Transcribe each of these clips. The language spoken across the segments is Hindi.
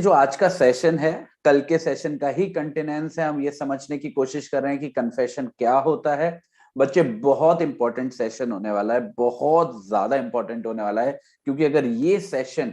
जो आज का सेशन है कल के सेशन का ही कंटेनेंस है। हम ये समझने की कोशिश कर रहे हैं कि कन्फेशन क्या होता है। बच्चे बहुत इंपॉर्टेंट सेशन होने वाला है, बहुत ज्यादा इंपॉर्टेंट होने वाला है, क्योंकि अगर ये सेशन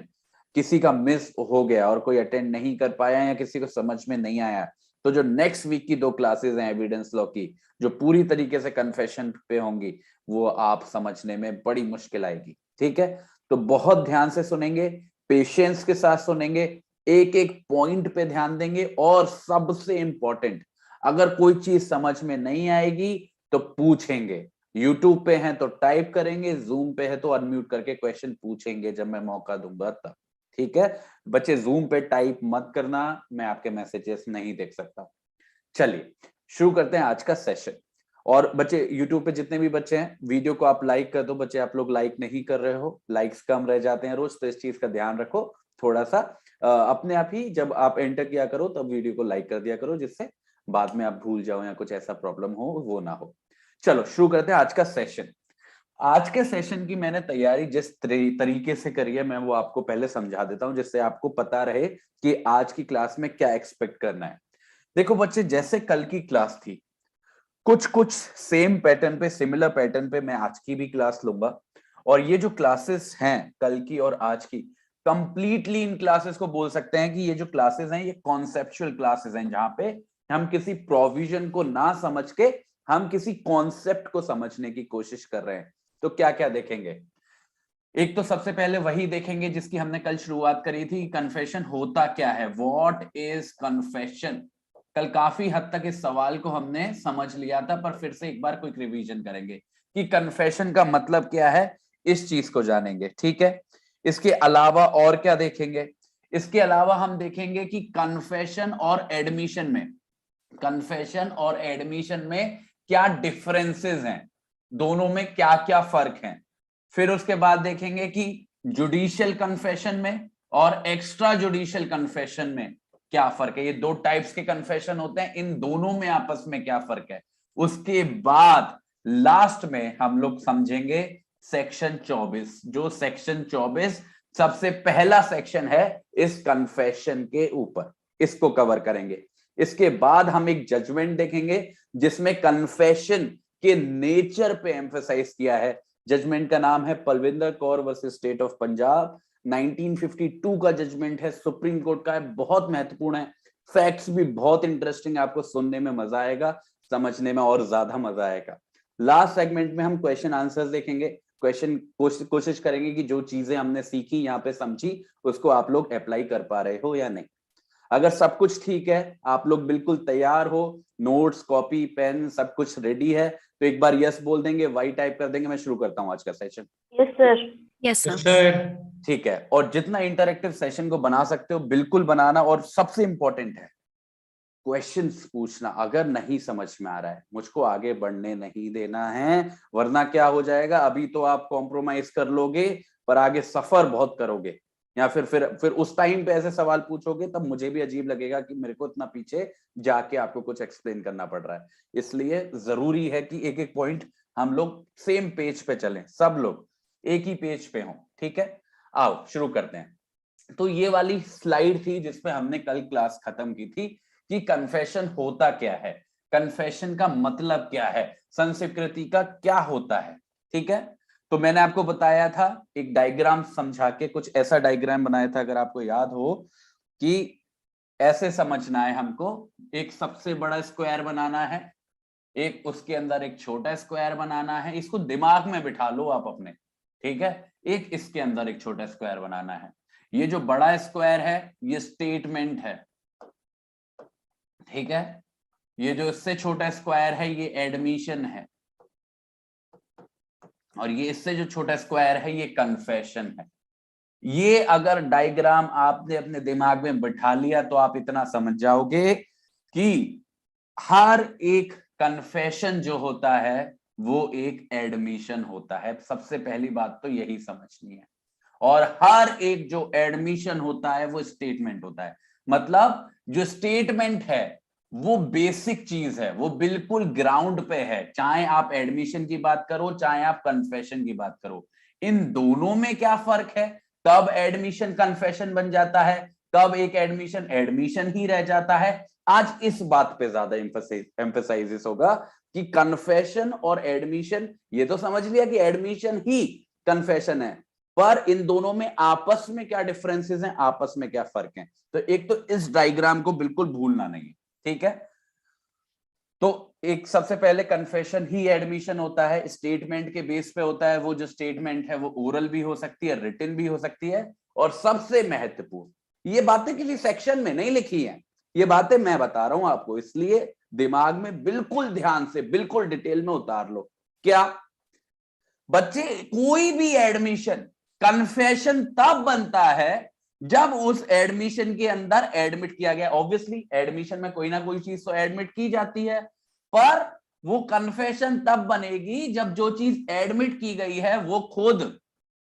किसी का मिस हो गया और कोई अटेंड नहीं कर पाया या किसी को समझ में नहीं आया, तो जो नेक्स्ट वीक की 2 क्लासेस हैं एविडेंस लॉ की, जो पूरी तरीके से कन्फेशन पे होंगी, वो आप समझने में बड़ी मुश्किल आएगी। ठीक है, तो बहुत ध्यान से सुनेंगे, पेशेंस के साथ सुनेंगे, एक एक पॉइंट पे ध्यान देंगे, और सबसे इंपॉर्टेंट, अगर कोई चीज समझ में नहीं आएगी तो पूछेंगे। यूट्यूब पे हैं तो टाइप करेंगे, जूम पे है तो अनम्यूट करके क्वेश्चन पूछेंगे जब मैं मौका दूंगा तब। ठीक है बच्चे, जूम पे टाइप मत करना, मैं आपके मैसेजेस नहीं देख सकता। चलिए शुरू करते हैं आज का सेशन। और बच्चे यूट्यूब पे जितने भी बच्चे हैं, वीडियो को आप लाइक कर दो। बच्चे आप लोग लाइक नहीं कर रहे हो, लाइक्स कम रह जाते हैं रोज, तो इस चीज का ध्यान रखो थोड़ा सा। अपने आप ही जब आप एंटर किया करो तब वीडियो को लाइक कर दिया करो, जिससे बाद में आप भूल जाओ या कुछ ऐसा प्रॉब्लम हो वो ना हो। चलो शुरू करते हैं आज का सेशन। आज के सेशन की मैंने तैयारी जिस तरीके से करी है, मैं वो आपको पहले समझा देता हूं, जिससे आपको पता रहे कि आज की क्लास में क्या एक्सपेक्ट करना है। देखो बच्चे, जैसे कल की क्लास थी, कुछ कुछ सेम पैटर्न पे, सिमिलर पैटर्न पे मैं आज की भी क्लास लूंगा। और ये जो क्लासेस हैं कल की और आज की, कंप्लीटली इन क्लासेस को बोल सकते हैं कि ये जो क्लासेस हैं ये कॉन्सेप्चुअल क्लासेस हैं, जहां पे हम किसी प्रोविजन को ना समझ के हम किसी कॉन्सेप्ट को समझने की कोशिश कर रहे हैं। तो क्या क्या देखेंगे? एक तो सबसे पहले वही देखेंगे जिसकी हमने कल शुरुआत करी थी, कन्फेशन होता क्या है, व्हाट इज कन्फेशन। कल काफी हद तक इस सवाल को हमने समझ लिया था, पर फिर से एक बार क्विक रिवीजन करेंगे कि कन्फेशन का मतलब क्या है, इस चीज को जानेंगे। ठीक है, इसके अलावा और क्या देखेंगे? इसके अलावा हम देखेंगे कि कन्फेशन और एडमिशन में, कन्फेशन और एडमिशन में क्या डिफरेंसेस हैं, दोनों में क्या क्या फर्क है। फिर उसके बाद देखेंगे कि जुडिशियल कन्फेशन में और एक्स्ट्रा जुडिशियल कन्फेशन में क्या फर्क है। ये दो टाइप्स के कन्फेशन होते हैं, इन दोनों में आपस में क्या फर्क है। उसके बाद लास्ट में हम लोग समझेंगे सेक्शन 24, जो सेक्शन 24 सबसे पहला सेक्शन है इस कन्फेशन के ऊपर, इसको कवर करेंगे। इसके बाद हम एक जजमेंट देखेंगे जिसमें कन्फेशन के नेचर पे एम्फेसाइज किया है। जजमेंट का नाम है Palvinder Kaur versus state of Punjab, 1952 का जजमेंट है, सुप्रीम कोर्ट का है, बहुत महत्वपूर्ण है। फैक्ट्स भी बहुत इंटरेस्टिंग, आपको सुनने में मजा आएगा, समझने में और ज्यादा मजा आएगा। लास्ट सेगमेंट में हम क्वेश्चन आंसर्स देखेंगे, क्वेश्चन कोशिश करेंगे कि जो चीजें हमने सीखी यहाँ पे समझी, उसको आप लोग अप्लाई कर पा रहे हो या नहीं। अगर सब कुछ ठीक है, आप लोग बिल्कुल तैयार हो, नोट्स कॉपी पेन सब कुछ रेडी है, तो एक बार यस बोल देंगे, वाई टाइप कर देंगे। मैं शुरू करता हूं आज का session. Yes sir. Yes sir. ठीक है, और जितना इंटरेक्टिव सेशन को बना सकते हो बिल्कुल बनाना, और सबसे इंपॉर्टेंट है क्वेश्चंस पूछना। अगर नहीं समझ में आ रहा है, मुझको आगे बढ़ने नहीं देना है, वरना क्या हो जाएगा, अभी तो आप कॉम्प्रोमाइज कर लोगे पर आगे सफर बहुत करोगे, या फिर उस टाइम पे ऐसे सवाल पूछोगे तब मुझे भी अजीब लगेगा कि मेरे को इतना पीछे जाके आपको कुछ एक्सप्लेन करना पड़ रहा है। इसलिए जरूरी है कि एक एक पॉइंट हम लोग सेम पेज पे चलें, सब लोग एक ही पेज पे हों। ठीक है, आओ शुरू करते हैं। तो ये वाली स्लाइड थी जिसपे हमने कल क्लास खत्म की थी कि कन्फेशन होता क्या है, कन्फेशन का मतलब क्या है, संस्कृति का क्या होता है। ठीक है, तो मैंने आपको बताया था, एक डायग्राम समझा के, कुछ ऐसा डायग्राम बनाया था अगर आपको याद हो, कि ऐसे समझना है हमको, एक सबसे बड़ा स्क्वायर बनाना है, एक उसके अंदर एक छोटा स्क्वायर बनाना है, इसको दिमाग में बिठा लो आप अपने। ठीक है, एक इसके अंदर एक छोटा स्क्वायर बनाना है। ये जो बड़ा स्क्वायर है ये स्टेटमेंट है, ठीक है, ये जो इससे छोटा स्क्वायर है ये एडमिशन है, और ये इससे जो छोटा स्क्वायर है ये कन्फेशन है। ये अगर डायग्राम आपने अपने दिमाग में बिठा लिया तो आप इतना समझ जाओगे कि हर एक कन्फेशन जो होता है वो एक एडमिशन होता है। सबसे पहली बात तो यही समझनी है। और हर एक जो एडमिशन होता है वो स्टेटमेंट होता है। मतलब जो स्टेटमेंट है वो बेसिक चीज है, वो बिल्कुल ग्राउंड पे है, चाहे आप एडमिशन की बात करो चाहे आप कन्फेशन की बात करो। इन दोनों में क्या फर्क है, कब एडमिशन कन्फेशन बन जाता है, कब एक एडमिशन एडमिशन ही रह जाता है। आज इस बात पे ज्यादा एम्फेसाइज होगा कि कन्फेशन और एडमिशन, ये तो समझ लिया कि एडमिशन ही कन्फेशन है, पर इन दोनों में आपस में क्या डिफरेंसेस हैं, आपस में क्या फर्क है। तो एक तो इस डायग्राम को बिल्कुल भूलना नहीं, ठीक है। तो एक सबसे पहले कन्फेशन ही एडमिशन होता है, स्टेटमेंट के बेस पे होता है। वो जो स्टेटमेंट है वो ओरल भी हो सकती है, रिटन भी हो सकती है। और सबसे महत्वपूर्ण, ये बातें किसी सेक्शन में नहीं लिखी हैं, ये बातें मैं बता रहा हूं आपको, इसलिए दिमाग में बिल्कुल ध्यान से, बिल्कुल डिटेल में उतार लो। क्या बच्चे, कोई भी एडमिशन कन्फेशन तब बनता है जब उस एडमिशन के अंदर एडमिट किया गया। ऑब्वियसली एडमिशन में कोई ना कोई चीज तो एडमिट की जाती है, पर वो कन्फेशन तब बनेगी जब जो चीज एडमिट की गई है वो खुद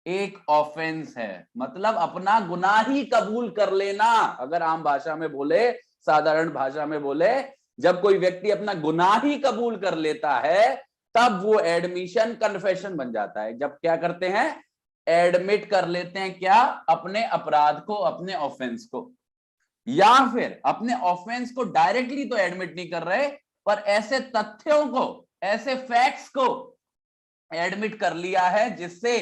एक ऑफेंस है, मतलब अपना गुनाह ही कबूल कर लेना। अगर आम भाषा में बोले, साधारण भाषा में बोले, जब कोई व्यक्ति अपना गुनाह ही कबूल कर लेता है तब वो एडमिशन कन्फेशन बन जाता है। जब क्या करते हैं, एडमिट कर लेते हैं, क्या, अपने अपराध को, अपने ऑफेंस को, या फिर अपने ऑफेंस को डायरेक्टली तो एडमिट नहीं कर रहे, पर ऐसे तथ्यों को, ऐसे फैक्ट्स को एडमिट कर लिया है जिससे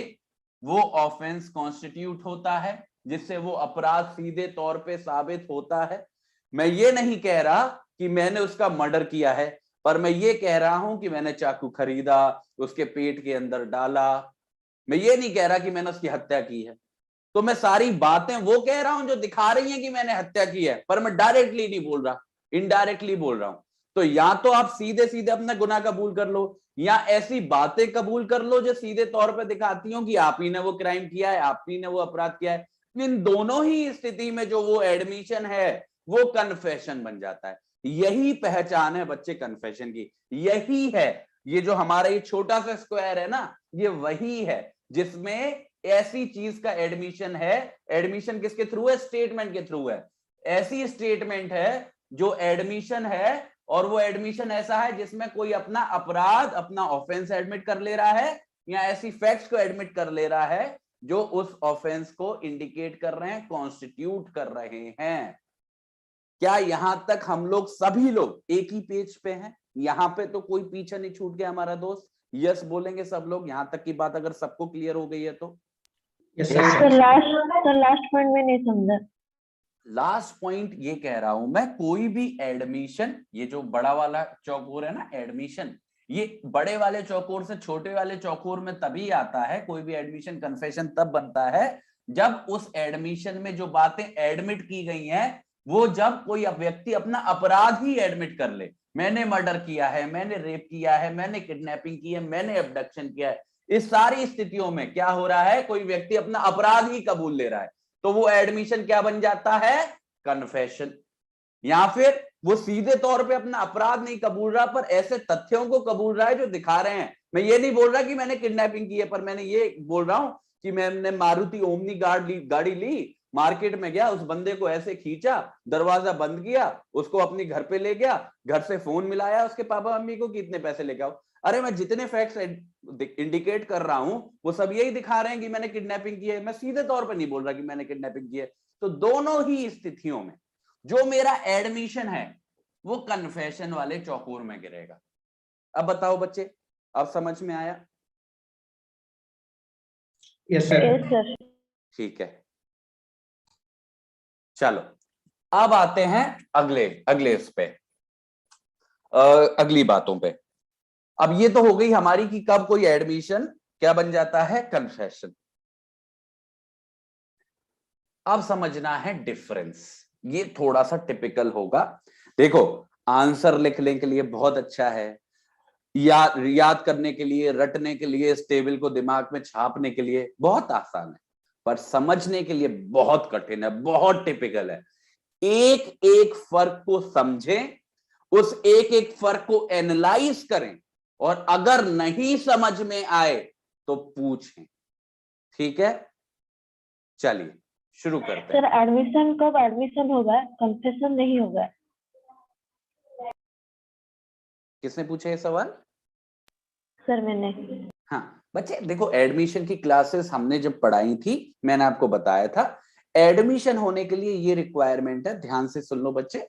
वो ऑफेंस कॉन्स्टिट्यूट होता है, जिससे वो अपराध सीधे तौर पे साबित होता है। मैं ये नहीं कह रहा कि मैंने उसका मर्डर किया है, पर मैं ये कह रहा हूं कि मैंने चाकू खरीदा, उसके पेट के अंदर डाला। मैं ये नहीं कह रहा कि मैंने उसकी हत्या की है। तो मैं सारी बातें वो कह रहा हूं जो दिखा रही हैं कि मैंने हत्या की है, पर मैं डायरेक्टली नहीं बोल रहा, इनडायरेक्टली बोल रहा हूं। तो या तो आप सीधे सीधे अपना गुनाह कबूल कर लो, या ऐसी बातें कबूल कर लो जो सीधे तौर पे दिखाती हो कि आप ही ने वो क्राइम किया है, आप ही ने वो अपराध किया है। इन दोनों ही स्थिति में जो वो एडमिशन है वो कन्फेशन बन जाता है। यही पहचान है बच्चे कन्फेशन की, यही है। ये जो हमारा ये छोटा सा स्क्वायर है ना, ये वही है जिसमें ऐसी चीज का एडमिशन है। एडमिशन किसके थ्रू है, स्टेटमेंट के थ्रू है। ऐसी स्टेटमेंट है जो एडमिशन है, और वो एडमिशन ऐसा है जिसमें कोई अपना अपराध, अपना ऑफेंस एडमिट कर ले रहा है, या ऐसी फैक्ट्स को एडमिट कर ले रहा है जो उस ऑफेंस को इंडिकेट कर रहे हैं, कॉन्स्टिट्यूट कर रहे हैं। क्या यहां तक हम लोग सभी लोग एक ही पेज पे हैं? यहां पे तो कोई पीछे नहीं छूट गया हमारा दोस्त? यस बोलेंगे सब लोग यहां तक की बात, अगर सबको क्लियर हो गई है तो। लास्ट पॉइंट में नहीं समझा। लास्ट पॉइंट ये कह रहा हूं मैं, कोई भी एडमिशन, ये जो बड़ा वाला चौकोर है ना एडमिशन, ये बड़े वाले चौकोर से छोटे वाले चौकोर में तभी आता है। कोई भी एडमिशन कन्फेशन तब बनता है जब उस एडमिशन में जो बातें एडमिट की गई हैं, वो जब कोई व्यक्ति अपना अपराध ही एडमिट कर ले। मैंने मर्डर किया है, मैंने रेप किया है, मैंने किडनैपिंग की है, मैंने एब्डक्शन किया है। इस सारी स्थितियों में क्या हो रहा है, कोई व्यक्ति अपना अपराध ही कबूल ले रहा है, तो वो एडमिशन क्या बन जाता है, कन्फेशन। या फिर वो सीधे तौर पे अपना अपराध नहीं कबूल रहा, पर ऐसे तथ्यों को कबूल रहा है जो दिखा रहे हैं। मैं ये नहीं बोल रहा कि मैंने किडनैपिंग की है, पर मैंने ये बोल रहा हूं कि मैंने मारुति ओमनी गाड़ी ली, मार्केट में गया, उस बंदे को ऐसे खींचा, दरवाजा बंद किया, उसको अपनी घर पे ले गया, घर से फोन मिलाया उसके पापा मम्मी को कि इतने पैसे लेके आओ। अरे मैं जितने फैक्ट्स इंडिकेट कर रहा हूं वो सब यही दिखा रहे हैं कि मैंने किडनैपिंग की है, मैं सीधे तौर पर नहीं बोल रहा कि मैंने किडनैपिंग की है। तो दोनों ही स्थितियों में जो मेरा एडमिशन है वो कन्फेशन वाले चौकोर में गिरेगा। अब बताओ बच्चे, अब समझ में आया? Yes sir. ठीक है, चलो अब आते हैं अगले अगले इस पे, अगली बातों पे। अब ये तो हो गई हमारी कि कब कोई एडमिशन क्या बन जाता है, कन्फेशन। अब समझना है डिफरेंस, ये थोड़ा सा टिपिकल होगा। देखो, आंसर लिखने के लिए बहुत अच्छा है, याद करने के लिए, रटने के लिए, इस टेबल को दिमाग में छापने के लिए बहुत आसान है, पर समझने के लिए बहुत कठिन है, बहुत टिपिकल है। एक एक फर्क को समझें, उस एक एक फर्क को एनालाइज करें, और अगर नहीं समझ में आए तो पूछें। ठीक है, चलिए शुरू करते हैं। सर एडमिशन कब एडमिशन होगा, कन्फेशन नहीं होगा? किसने पूछा ये सवाल? सर मैंने। हाँ बच्चे देखो, एडमिशन की क्लासेस हमने जब पढ़ाई थी, मैंने आपको बताया था एडमिशन होने के लिए ये रिक्वायरमेंट है, ध्यान से सुन लो बच्चे।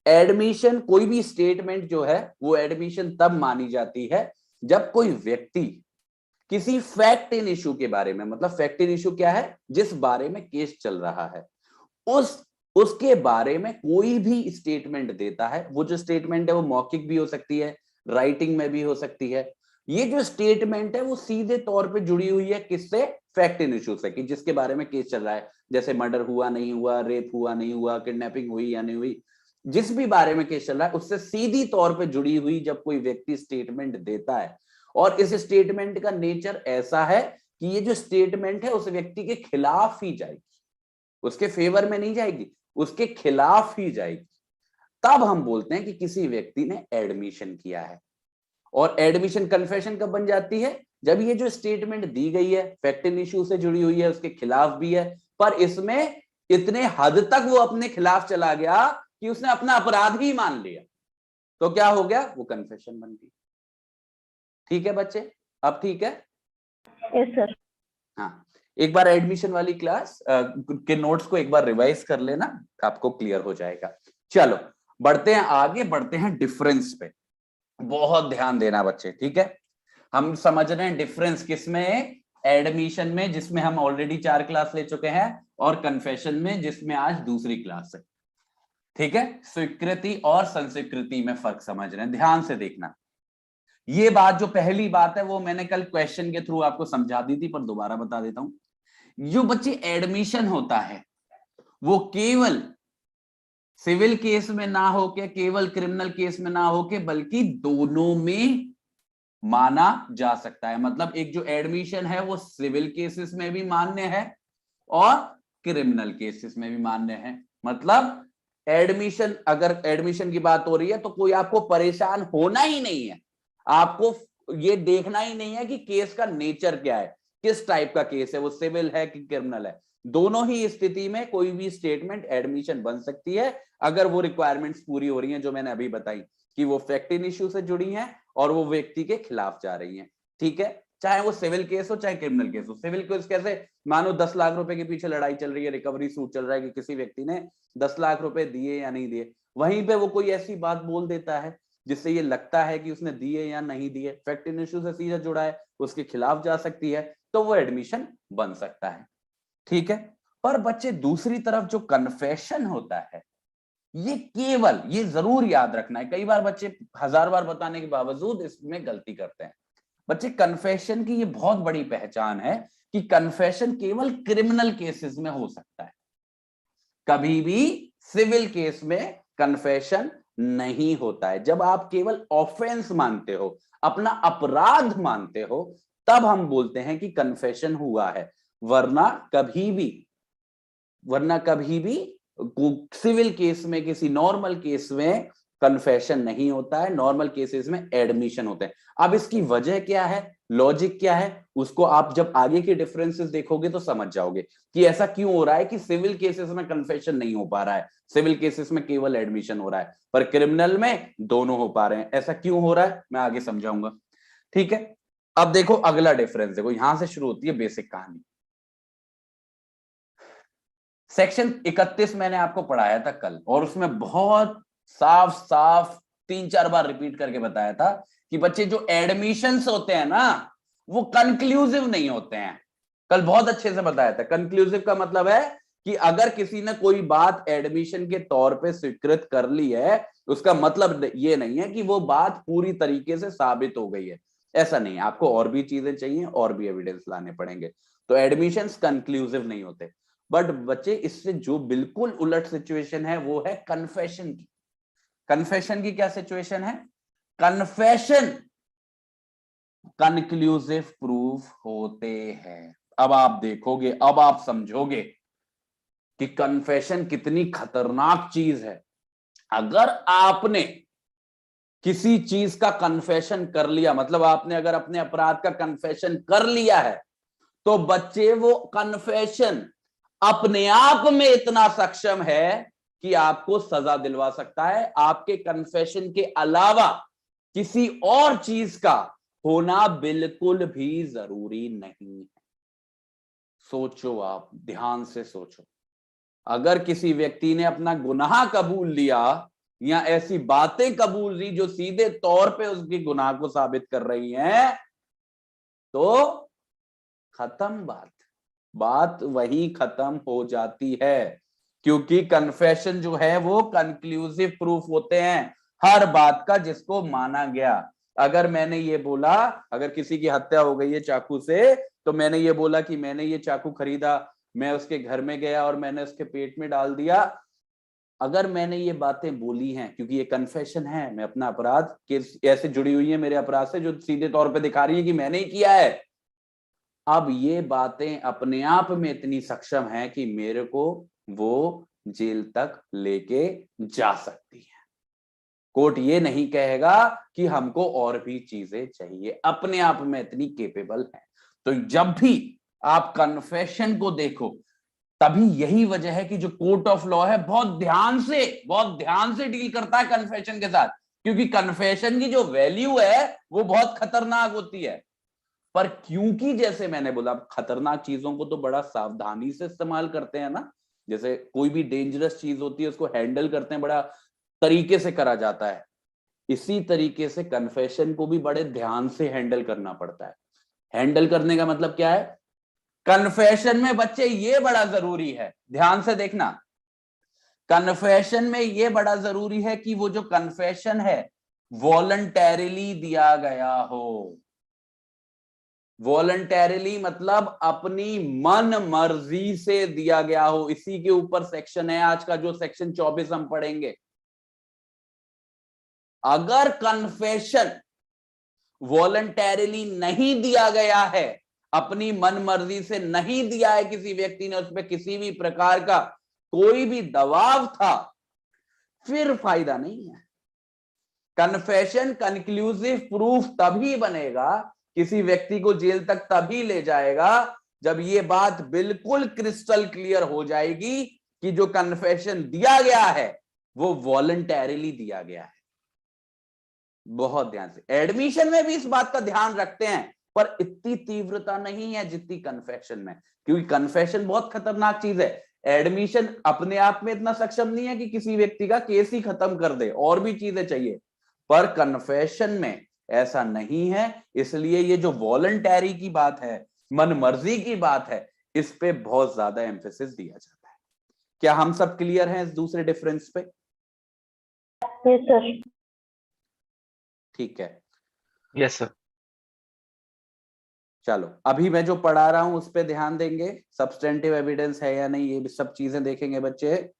एडमिशन, कोई भी स्टेटमेंट जो है वो एडमिशन तब मानी जाती है जब कोई व्यक्ति किसी फैक्ट इन इशू के बारे में, मतलब फैक्ट इन इशू क्या है, जिस बारे में केस चल रहा है, उसके बारे में कोई भी स्टेटमेंट देता है। वो जो स्टेटमेंट है वो मौखिक भी हो सकती है, राइटिंग में भी हो सकती है। ये जो स्टेटमेंट है वो सीधे तौर पे जुड़ी हुई है किससे, फैक्ट इन इशू से, कि जिसके बारे में केस चल रहा है। जैसे मर्डर हुआ नहीं हुआ, रेप हुआ नहीं हुआ, किडनैपिंग हुई या नहीं हुई, जिस भी बारे में केस चल रहा है उससे सीधी तौर पे जुड़ी हुई जब कोई व्यक्ति स्टेटमेंट देता है, और इस स्टेटमेंट का नेचर ऐसा है कि ये जो स्टेटमेंट है उस व्यक्ति के खिलाफ ही जाएगी, उसके फेवर में नहीं जाएगी, उसके खिलाफ ही जाएगी, तब हम बोलते हैं कि किसी व्यक्ति ने एडमिशन किया है। और एडमिशन कन्फेशन कब बन जाती है, जब ये जो स्टेटमेंट दी गई है फैक्ट इन इशू से जुड़ी हुई है, उसके खिलाफ भी है, पर इसमें इतने हद तक वो अपने खिलाफ चला गया कि उसने अपना अपराध ही मान लिया, तो क्या हो गया, वो कन्फेशन बन गई। ठीक है बच्चे, अब ठीक है? Yes sir. हाँ, एक बार एडमिशन वाली क्लास के नोट्स को एक बार रिवाइज कर लेना, आपको क्लियर हो जाएगा। चलो बढ़ते हैं आगे, बढ़ते हैं डिफरेंस पे। बहुत ध्यान देना बच्चे, ठीक है? हम समझ रहे हैं डिफरेंस किसमें, एडमिशन में जिसमें हम ऑलरेडी 4 क्लास ले चुके हैं, और कन्फेशन में जिसमें आज दूसरी क्लास है। ठीक है, स्वीकृति और संस्वीकृति में फर्क समझ रहे हैं, ध्यान से देखना। ये बात जो पहली बात है वो मैंने कल क्वेश्चन के थ्रू आपको समझा दी थी, पर दोबारा बता देता हूं। जो बच्चे एडमिशन होता है वो केवल सिविल केस में ना होके, केवल क्रिमिनल केस में ना होके, बल्कि दोनों में माना जा सकता है। मतलब एक जो एडमिशन है वो सिविल केसेस में भी मान्य है और क्रिमिनल केसेस में भी मान्य है। मतलब एडमिशन, अगर एडमिशन की बात हो रही है तो कोई आपको परेशान होना ही नहीं है, आपको ये देखना ही नहीं है कि केस का नेचर क्या है, किस टाइप का केस है, वो सिविल है कि क्रिमिनल है। दोनों ही स्थिति में कोई भी स्टेटमेंट एडमिशन बन सकती है, अगर वो रिक्वायरमेंट्स पूरी हो रही हैं जो मैंने अभी बताई, कि वो फैक्ट इन इश्यू से जुड़ी हैं और वो व्यक्ति के खिलाफ जा रही हैं। ठीक है, चाहे वो सिविल केस हो चाहे क्रिमिनल केस हो। सिविल केस कैसे, मानो 10 लाख रुपए के पीछे लड़ाई चल रही है, रिकवरी सूट चल रहा है कि किसी व्यक्ति ने 10 लाख रुपए दिए या नहीं दिए, वहीं पे वो कोई ऐसी बात बोल देता है जिससे ये लगता है कि उसने दिए या नहीं दिए, फैक्ट इन इश्यू से सीधा जुड़ा है, उसके खिलाफ जा सकती है, तो वो एडमिशन बन सकता है। ठीक है, पर बच्चे दूसरी तरफ जो कन्फेशन होता है, ये केवल, ये जरूर याद रखना है, कई बार बच्चे 1000 बार बताने के बावजूद इसमें गलती करते हैं। बच्चे कन्फेशन की ये बहुत बड़ी पहचान है कि कन्फेशन केवल क्रिमिनल केसेस में हो सकता है, कभी भी सिविल केस में कन्फेशन नहीं होता है। जब आप केवल ऑफेंस मानते हो, अपना अपराध मानते हो, तब हम बोलते हैं कि कन्फेशन हुआ है, वरना कभी भी सिविल केस में, किसी नॉर्मल केस में कन्फेशन नहीं होता है, नॉर्मल केसेस में एडमिशन होते हैं। अब इसकी वजह क्या है, लॉजिक क्या है, उसको आप जब आगे के डिफरेंसेस देखोगे तो समझ जाओगे कि ऐसा क्यों हो रहा है कि सिविल केसेस में कन्फेशन नहीं हो पा रहा है, सिविल केसेस में केवल एडमिशन हो रहा है, पर क्रिमिनल में दोनों हो पा रहे हैं। ऐसा क्यों हो रहा है मैं आगे समझाऊंगा। ठीक है, अब देखो अगला डिफरेंस, देखो यहां से शुरू होती है बेसिक कहानी। सेक्शन 31 मैंने आपको पढ़ाया था कल, और उसमें बहुत साफ साफ 3-4 बार रिपीट करके बताया था कि बच्चे जो एडमिशंस होते हैं ना, वो कंक्लूसिव नहीं होते हैं। कल बहुत अच्छे से बताया था, कंक्लूसिव का मतलब है कि अगर किसी ने कोई बात एडमिशन के तौर पे स्वीकृत कर ली है, उसका मतलब ये नहीं है कि वो बात पूरी तरीके से साबित हो गई है, ऐसा नहीं है। आपको और भी चीजें चाहिए, और भी एविडेंस लाने पड़ेंगे, तो एडमिशंस कंक्लूसिव नहीं होते। बट बच्चे इससे जो बिल्कुल उलट सिचुएशन है वो है कन्फेशन की। कन्फेशन की क्या सिचुएशन है, कन्फेशन कंक्लूसिव प्रूफ होते हैं। अब आप देखोगे, अब आप समझोगे कि कन्फेशन कितनी खतरनाक चीज है। अगर आपने किसी चीज का कन्फेशन कर लिया, मतलब आपने अगर अपने अपराध का कन्फेशन कर लिया है, तो बच्चे वो कन्फेशन अपने आप में इतना सक्षम है कि आपको सजा दिलवा सकता है। आपके कन्फेशन के अलावा किसी और चीज का होना बिल्कुल भी जरूरी नहीं है। सोचो, आप ध्यान से सोचो। अगर किसी व्यक्ति ने अपना गुनाह कबूल लिया या ऐसी बातें कबूल ली जो सीधे तौर पे उसके गुनाह को साबित कर रही हैं, तो खत्म बात वही खत्म हो जाती है। क्योंकि कन्फेशन जो है वो कंक्लूसिव प्रूफ होते हैं हर बात का जिसको माना गया। अगर मैंने ये बोला, अगर किसी की हत्या हो गई है चाकू से, तो मैंने ये बोला कि मैंने ये चाकू खरीदा, मैं उसके घर में गया और मैंने उसके पेट में डाल दिया। अगर मैंने ये बातें बोली हैं, क्योंकि ये कन्फेशन है, मैं अपना अपराध के ऐसे जुड़ी हुई है मेरे अपराध से जो सीधे तौर पे दिखा रही है कि मैंने ही किया है। अब ये बातें अपने आप में इतनी सक्षम है कि मेरे को वो जेल तक लेके जा सकती है। कोर्ट ये नहीं कहेगा कि हमको और भी चीजें चाहिए, अपने आप में इतनी केपेबल है। तो जब भी आप कन्फेशन को देखो, तभी यही वजह है कि जो कोर्ट ऑफ लॉ है बहुत ध्यान से डील करता है कन्फेशन के साथ, क्योंकि कन्फेशन की जो वैल्यू है वो बहुत खतरनाक होती है। पर क्योंकि जैसे मैंने बोला, खतरनाक चीजों को तो बड़ा सावधानी से इस्तेमाल करते हैं ना, जैसे कोई भी डेंजरस चीज होती है उसको हैंडल करते हैं, बड़ा तरीके से करा जाता है। इसी तरीके से कन्फेशन को भी बड़े ध्यान से हैंडल करना पड़ता है। हैंडल करने का मतलब क्या है? कन्फेशन में बच्चे ये बड़ा जरूरी है, ध्यान से देखना, कन्फेशन में ये बड़ा जरूरी है कि वो जो कन्फेशन है वॉलंटैरिली दिया गया हो। वॉलंटैरिली मतलब अपनी मन मर्जी से दिया गया हो। इसी के ऊपर सेक्शन है आज का, जो सेक्शन 24 हम पढ़ेंगे। अगर कन्फेशन वॉलंटैरिली नहीं दिया गया है, अपनी मन मर्जी से नहीं दिया है, किसी व्यक्ति ने उस पर किसी भी प्रकार का कोई भी दबाव था, फिर फायदा नहीं है। कन्फेशन कंक्लूसिव प्रूफ तभी बनेगा, किसी व्यक्ति को जेल तक तभी ले जाएगा जब ये बात बिल्कुल क्रिस्टल क्लियर हो जाएगी कि जो कन्फेशन दिया गया है वो वॉलंटैरिली दिया गया है। बहुत ध्यान से, एडमिशन में भी इस बात का ध्यान रखते हैं, पर इतनी तीव्रता नहीं है जितनी कन्फेशन में, क्योंकि कन्फेशन बहुत खतरनाक चीज है। एडमिशन अपने आप में इतना सक्षम नहीं है कि किसी व्यक्ति का केस ही खत्म कर दे, और भी चीजें चाहिए, पर कन्फेशन में ऐसा नहीं है। इसलिए ये जो वॉलंटरी की बात है, मन मर्जी की बात है, इस पे बहुत ज्यादा एम्फेसिस दिया जाता है। क्या हम सब क्लियर हैं इस दूसरे डिफरेंस पे? Yes sir. ठीक है, यस सर। चलो अभी मैं जो पढ़ा रहा हूं उस पे ध्यान देंगे, सब्सटेंटिव एविडेंस है या नहीं, ये भी सब चीजें देखेंगे बच्चे।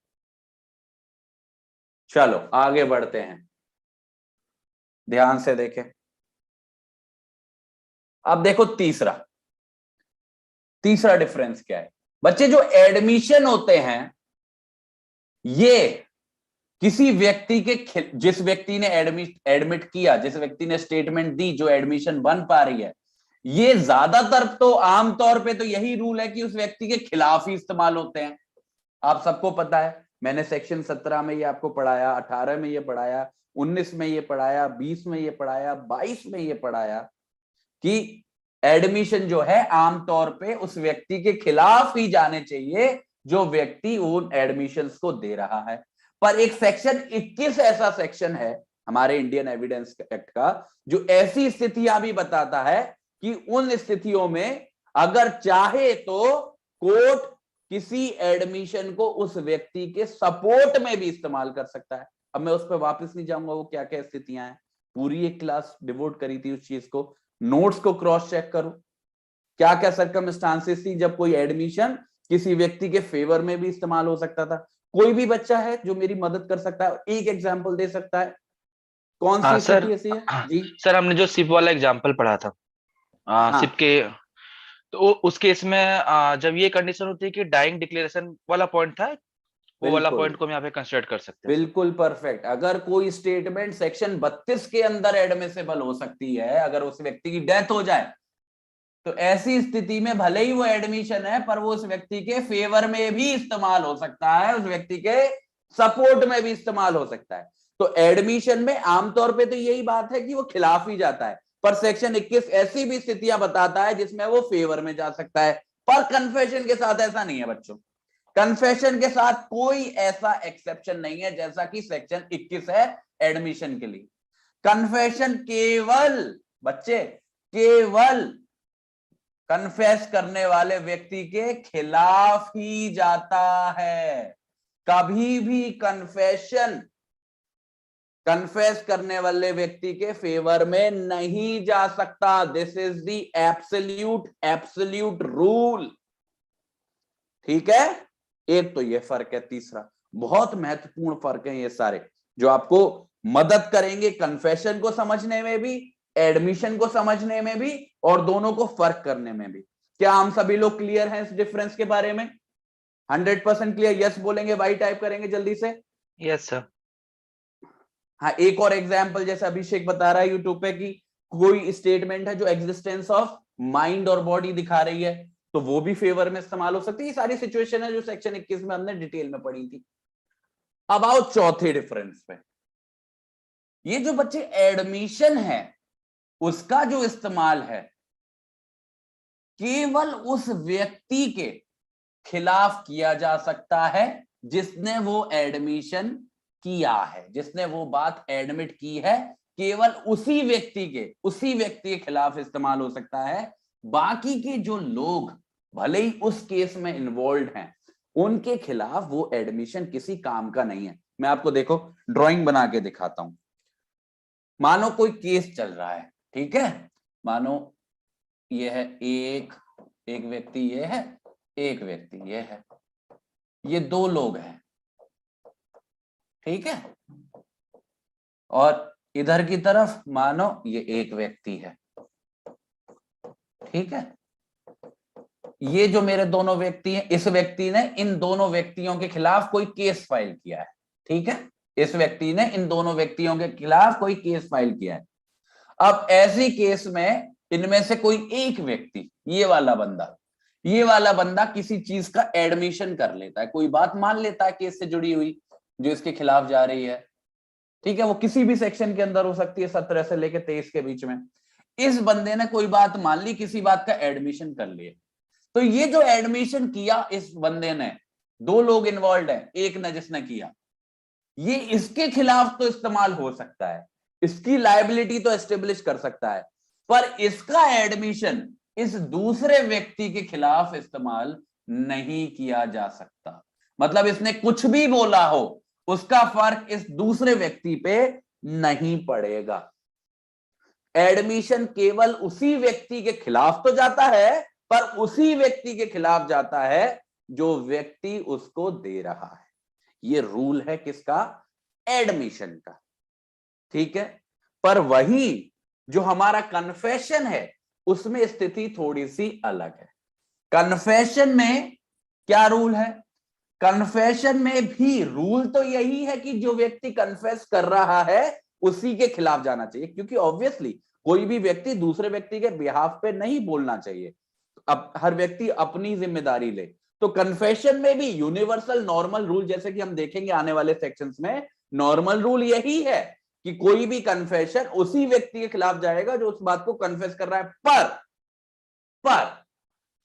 चलो आगे बढ़ते हैं, ध्यान से देखें। अब देखो तीसरा डिफरेंस क्या है बच्चे। जो एडमिशन होते हैं, ये किसी व्यक्ति के, जिस व्यक्ति ने एडमिट किया, जिस व्यक्ति ने स्टेटमेंट दी, जो एडमिशन बन पा रही है, ये ज्यादातर तो आमतौर पे तो यही रूल है कि उस व्यक्ति के खिलाफ ही इस्तेमाल होते हैं। आप सबको पता है, मैंने सेक्शन 17 में ये आपको पढ़ाया, 18 में ये पढ़ाया, 19 में ये पढ़ाया, 20 में ये पढ़ाया, 22 में ये पढ़ाया कि एडमिशन जो है आमतौर पे उस व्यक्ति के खिलाफ ही जाने चाहिए जो व्यक्ति उन एडमिशंस को दे रहा है। पर एक सेक्शन 21 ऐसा सेक्शन है हमारे इंडियन एविडेंस एक्ट का, जो ऐसी स्थितियां भी बताता है कि उन स्थितियों में अगर चाहे तो कोर्ट किसी एडमिशन को उस व्यक्ति के सपोर्ट में भी इस्तेमाल कर सकता है। अब मैं उस पर वापस नहीं जाऊंगा, वो क्या क्या स्थितियां हैं, पूरी एक क्लास डिवोट करी थी उस चीज को, नोट्स को क्रॉस चेक करो, क्या क्या सर्कमस्टांसेस थी जब कोई एडमिशन किसी व्यक्ति के फेवर में भी इस्तेमाल हो सकता था। कोई भी बच्चा है जो मेरी मदद कर सकता है, एक एग्जांपल दे सकता है, कौन सी स्थिति ऐसी है? जी सर, हमने जो सिप वाला एग्जांपल पढ़ा था, हाँ सिप के, तो उस केस में जब ये कंडीशन होती है कि डाइंग डिक्लेरेशन वाला पॉइंट था, वो वाला बिल्कुल पॉइंट को हम यहाँ पे कंसिडर कर सकते हैं। बिल्कुल परफेक्ट। अगर कोई स्टेटमेंट सेक्शन 32 के अंदर एडमिसेबल हो सकती है, अगर उस व्यक्ति की डेथ हो जाए, तो ऐसी स्थिति में भले ही वो एडमिशन है पर वो उस व्यक्ति के फेवर में भी इस्तेमाल हो सकता है, उस व्यक्ति के सपोर्ट में भी इस्तेमाल हो सकता है। तो एडमिशन में आमतौर पे तो यही बात है कि वो खिलाफ ही जाता है, पर सेक्शन 21 ऐसी भी स्थितियां बताता है जिसमें वो फेवर में जा सकता है। पर कन्फेशन के साथ ऐसा नहीं है बच्चों, कन्फेशन के साथ कोई ऐसा एक्सेप्शन नहीं है जैसा कि सेक्शन 21 है एडमिशन के लिए। कन्फेशन केवल बच्चे केवल कन्फेस करने वाले व्यक्ति के खिलाफ ही जाता है। कभी भी कन्फेस करने वाले व्यक्ति के फेवर में नहीं जा सकता। This is the absolute rule. ठीक है, एक तो ये फर्क है। तीसरा बहुत महत्वपूर्ण फर्क है ये सारे, जो आपको मदद करेंगे कन्फेशन को समझने में भी, एडमिशन को समझने में भी, और दोनों को फर्क करने में भी। क्या हम सभी लोग क्लियर हैं इस डिफरेंस के बारे में? 100% क्लियर? यस बोलेंगे, वाई टाइप करेंगे जल्दी से। Yes sir. हाँ, एक और एग्जाम्पल जैसे अभिषेक बता रहा है यूट्यूब पे कि कोई स्टेटमेंट है जो एग्जिस्टेंस ऑफ माइंड और बॉडी दिखा रही है, तो वो भी फेवर में इस्तेमाल हो सकती है। ये सारी सिचुएशन है जो सेक्शन 21 में हमने डिटेल में पढ़ी थी। अब आओ चौथे डिफरेंस पे। ये जो बच्चे एडमिशन है उसका जो इस्तेमाल है केवल उस व्यक्ति के खिलाफ किया जा सकता है जिसने वो एडमिशन किया है, जिसने वो बात एडमिट की है। केवल उसी व्यक्ति के खिलाफ इस्तेमाल हो सकता है। बाकी के जो लोग भले ही उस केस में इन्वॉल्व हैं, उनके खिलाफ वो एडमिशन किसी काम का नहीं है। मैं आपको देखो ड्राइंग बना के दिखाता हूं। मानो कोई केस चल रहा है, ठीक है। मानो ये है एक व्यक्ति, ये है एक व्यक्ति, ये है, ये दो लोग हैं, ठीक है। और इधर की तरफ मानो ये एक व्यक्ति है, ठीक है। ये जो मेरे दोनों व्यक्ति हैं, इस व्यक्ति ने इन दोनों व्यक्तियों के खिलाफ कोई केस फाइल किया है, ठीक है। इस व्यक्ति ने इन दोनों व्यक्तियों के खिलाफ कोई केस फाइल किया है। अब ऐसी केस में इनमें से कोई एक व्यक्ति, ये वाला बंदा किसी चीज का एडमिशन कर लेता है, कोई बात मान लेता है केस से जुड़ी हुई जो इसके खिलाफ जा रही है, ठीक है। वो किसी भी सेक्शन के अंदर हो सकती है, 17 से लेकर 23 के बीच में। इस बंदे ने कोई बात मान ली, किसी बात का एडमिशन कर लिया। तो ये जो एडमिशन किया इस बंदे ने, दो लोग इन्वॉल्व है, एक ने जिसने किया, ये इसके खिलाफ तो इस्तेमाल हो सकता है, इसकी लायबिलिटी तो एस्टेब्लिश कर सकता है, पर इसका एडमिशन इस दूसरे व्यक्ति के खिलाफ इस्तेमाल नहीं किया जा सकता। मतलब इसने कुछ भी बोला हो, उसका फर्क इस दूसरे व्यक्ति पे नहीं पड़ेगा। एडमिशन केवल उसी व्यक्ति के खिलाफ तो जाता है, पर उसी व्यक्ति के खिलाफ जाता है जो व्यक्ति उसको दे रहा है। ये रूल है किसका? एडमिशन का, ठीक है। पर वही जो हमारा कन्फेशन है उसमें स्थिति थोड़ी सी अलग है। कन्फेशन में क्या रूल है? कन्फेशन में भी रूल तो यही है कि जो व्यक्ति कन्फेस कर रहा है उसी के खिलाफ जाना चाहिए, क्योंकि ऑब्वियसली कोई भी व्यक्ति दूसरे व्यक्ति के बिहाफ पे नहीं बोलना चाहिए। अब हर व्यक्ति अपनी जिम्मेदारी ले। तो कन्फेशन में भी यूनिवर्सल नॉर्मल रूल, जैसे कि हम देखेंगे आने वाले सेक्शंस में, नॉर्मल रूल यही है कि कोई भी कन्फेशन उसी व्यक्ति के खिलाफ जाएगा जो उस बात को कन्फेस कर रहा है। पर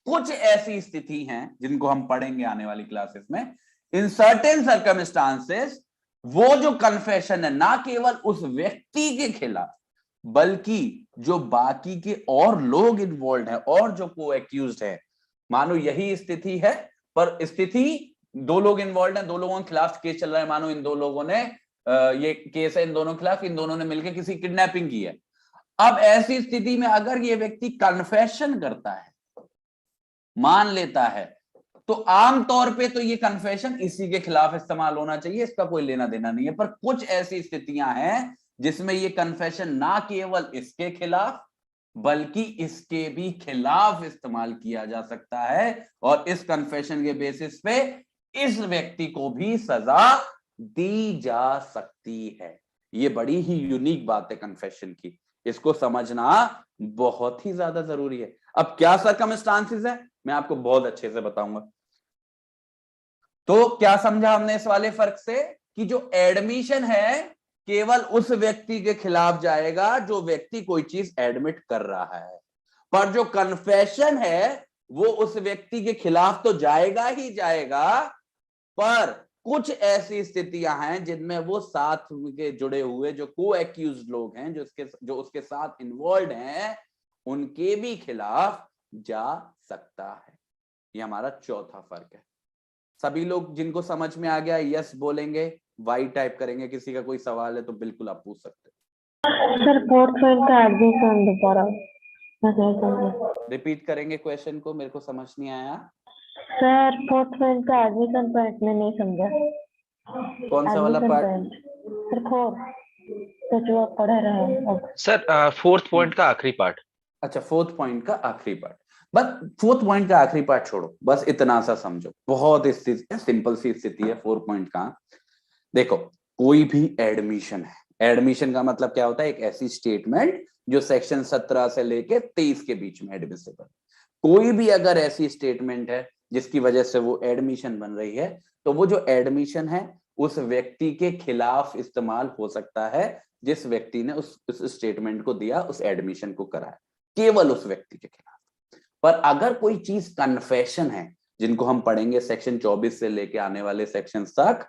कुछ ऐसी स्थिति हैं जिनको हम पढ़ेंगे आने वाली क्लासेस में। इन सर्टेन सर्कमस्टांसेस वो जो कन्फेशन है ना केवल उस व्यक्ति के खिलाफ, बल्कि जो बाकी के और लोग इन्वॉल्व हैं और जो को एक्यूज्ड है, मानो यही स्थिति है, पर स्थिति दो लोग इन्वॉल्व हैं, दो लोगों के खिलाफ केस चल रहा है। मानो इन दो लोगों ने ये केस है इन दोनों के खिलाफ, इन दोनों ने मिलकर किसी किडनैपिंग की है। अब ऐसी स्थिति में अगर ये व्यक्ति कन्फेशन करता है, मान लेता है, तो आमतौर पे तो ये कन्फेशन इसी के खिलाफ इस्तेमाल होना चाहिए, इसका कोई लेना देना नहीं है। पर कुछ ऐसी स्थितियां हैं जिसमें ये कन्फेशन ना केवल इसके खिलाफ बल्कि इसके भी खिलाफ इस्तेमाल किया जा सकता है, और इस कन्फेशन के बेसिस पे इस व्यक्ति को भी सजा दी जा सकती है। ये बड़ी ही यूनिक बात है कन्फेशन की, इसको समझना बहुत ही ज्यादा जरूरी है। अब क्या सर्कमस्टांसेस है मैं आपको बहुत अच्छे से बताऊंगा। तो क्या समझा हमने इस वाले फर्क से कि जो एडमिशन है केवल उस व्यक्ति के खिलाफ जाएगा जो व्यक्ति कोई चीज एडमिट कर रहा है, पर जो कन्फेशन है वो उस व्यक्ति के खिलाफ तो जाएगा ही जाएगा, पर कुछ ऐसी स्थितियां हैं जिनमें वो साथ के जुड़े हुए जो को एक्यूज्ड लोग हैं, जो उसके साथ इन्वॉल्व हैं, उनके भी खिलाफ जा सकता है। ये हमारा चौथा फर्क है। सभी लोग जिनको समझ में आ गया यस बोलेंगे, वाई टाइप करेंगे। किसी का कोई सवाल है तो बिल्कुल आप पूछ सकते हैं। सर फोर्थ पॉइंट का एडमिशन दोबारा मैं नहीं समझा। रिपीट करेंगे क्वेश्चन को, मेरे को समझ नहीं आया। सर फोर्थ पॉइंट का एडमिशन पॉइंट में नहीं समझा। कौन सा वाला admission part? Point sir fourth तो जो आप पढ़ रहे हैं अब। सर फोर्थ पॉइंट का आखिरी पार्ट। अच्छा, फोर्थ पॉइंट का आखिरी पार्ट। बस फोर्थ पॉइंट का आखिरी पार्ट छोड़ो, बस इतना सा समझो। बहुत सिंपल सी स्थिति है फोर्थ पॉइंट का। देखो, कोई भी एडमिशन है, एडमिशन का मतलब क्या होता है? एक ऐसी स्टेटमेंट जो सेक्शन 17 से लेके 23 के बीच में एडमिसिबल। कोई भी अगर ऐसी स्टेटमेंट है जिसकी वजह से वो एडमिशन बन रही है, तो वो जो एडमिशन है उस व्यक्ति के खिलाफ इस्तेमाल हो सकता है जिस व्यक्ति ने उस स्टेटमेंट को दिया, उस एडमिशन को कराया, केवल उस व्यक्ति के खिलाफ। पर अगर कोई चीज कन्फेशन है, जिनको हम पढ़ेंगे सेक्शन 24 से लेके आने वाले सेक्शन तक,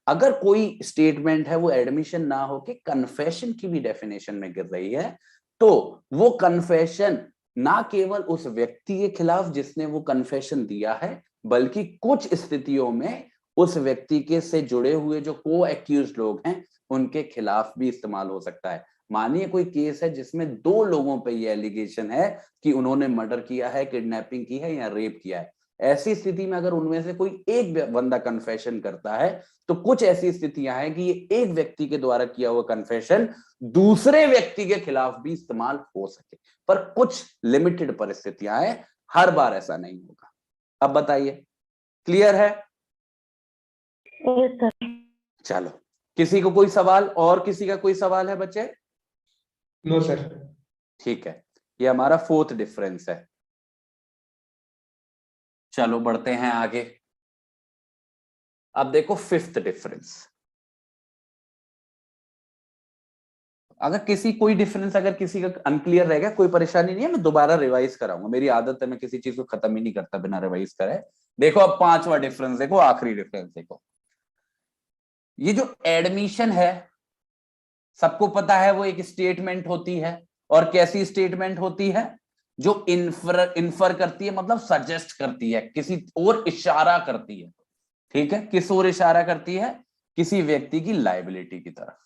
अगर कोई स्टेटमेंट है वो एडमिशन ना होके कन्फेशन की भी डेफिनेशन में गिर रही है, तो वो कन्फेशन ना केवल उस व्यक्ति के खिलाफ जिसने वो कन्फेशन दिया है, बल्कि कुछ स्थितियों में उस व्यक्ति के से जुड़े हुए जो को एक्यूज्ड लोग हैं उनके खिलाफ भी इस्तेमाल हो सकता है। मानिए कोई केस है जिसमें 2 लोगों पे ये एलिगेशन है कि उन्होंने मर्डर किया है, किडनैपिंग की है या रेप किया है। ऐसी स्थिति में अगर उनमें से कोई एक बंदा कन्फेशन करता है, तो कुछ ऐसी स्थितियां हैं कि ये एक व्यक्ति के द्वारा किया हुआ कन्फेशन दूसरे व्यक्ति के खिलाफ भी इस्तेमाल हो सके। पर कुछ लिमिटेड परिस्थितियां हैं, हर बार ऐसा नहीं होगा। अब बताइए, क्लियर है? Yes sir. चलो, किसी को कोई सवाल? और किसी का कोई सवाल है बच्चे? No sir. ठीक है, ये हमारा फोर्थ डिफरेंस है। चलो बढ़ते हैं आगे। अब देखो फिफ्थ डिफरेंस। अगर कोई डिफरेंस अगर किसी का अनक्लियर रहेगा, कोई परेशानी नहीं है, मैं दोबारा रिवाइज कराऊंगा। मेरी आदत है, मैं किसी चीज को खत्म ही नहीं करता बिना रिवाइज करे। देखो अब 5वां डिफरेंस देखो, आखिरी डिफरेंस देखो। ये जो एडमिशन है, सबको पता है वो एक स्टेटमेंट होती है। और कैसी स्टेटमेंट होती है? जो इन्फर करती है, मतलब सजेस्ट करती है, किसी और इशारा करती है। ठीक है, किस ओर इशारा करती है? किसी व्यक्ति की लायबिलिटी की तरफ।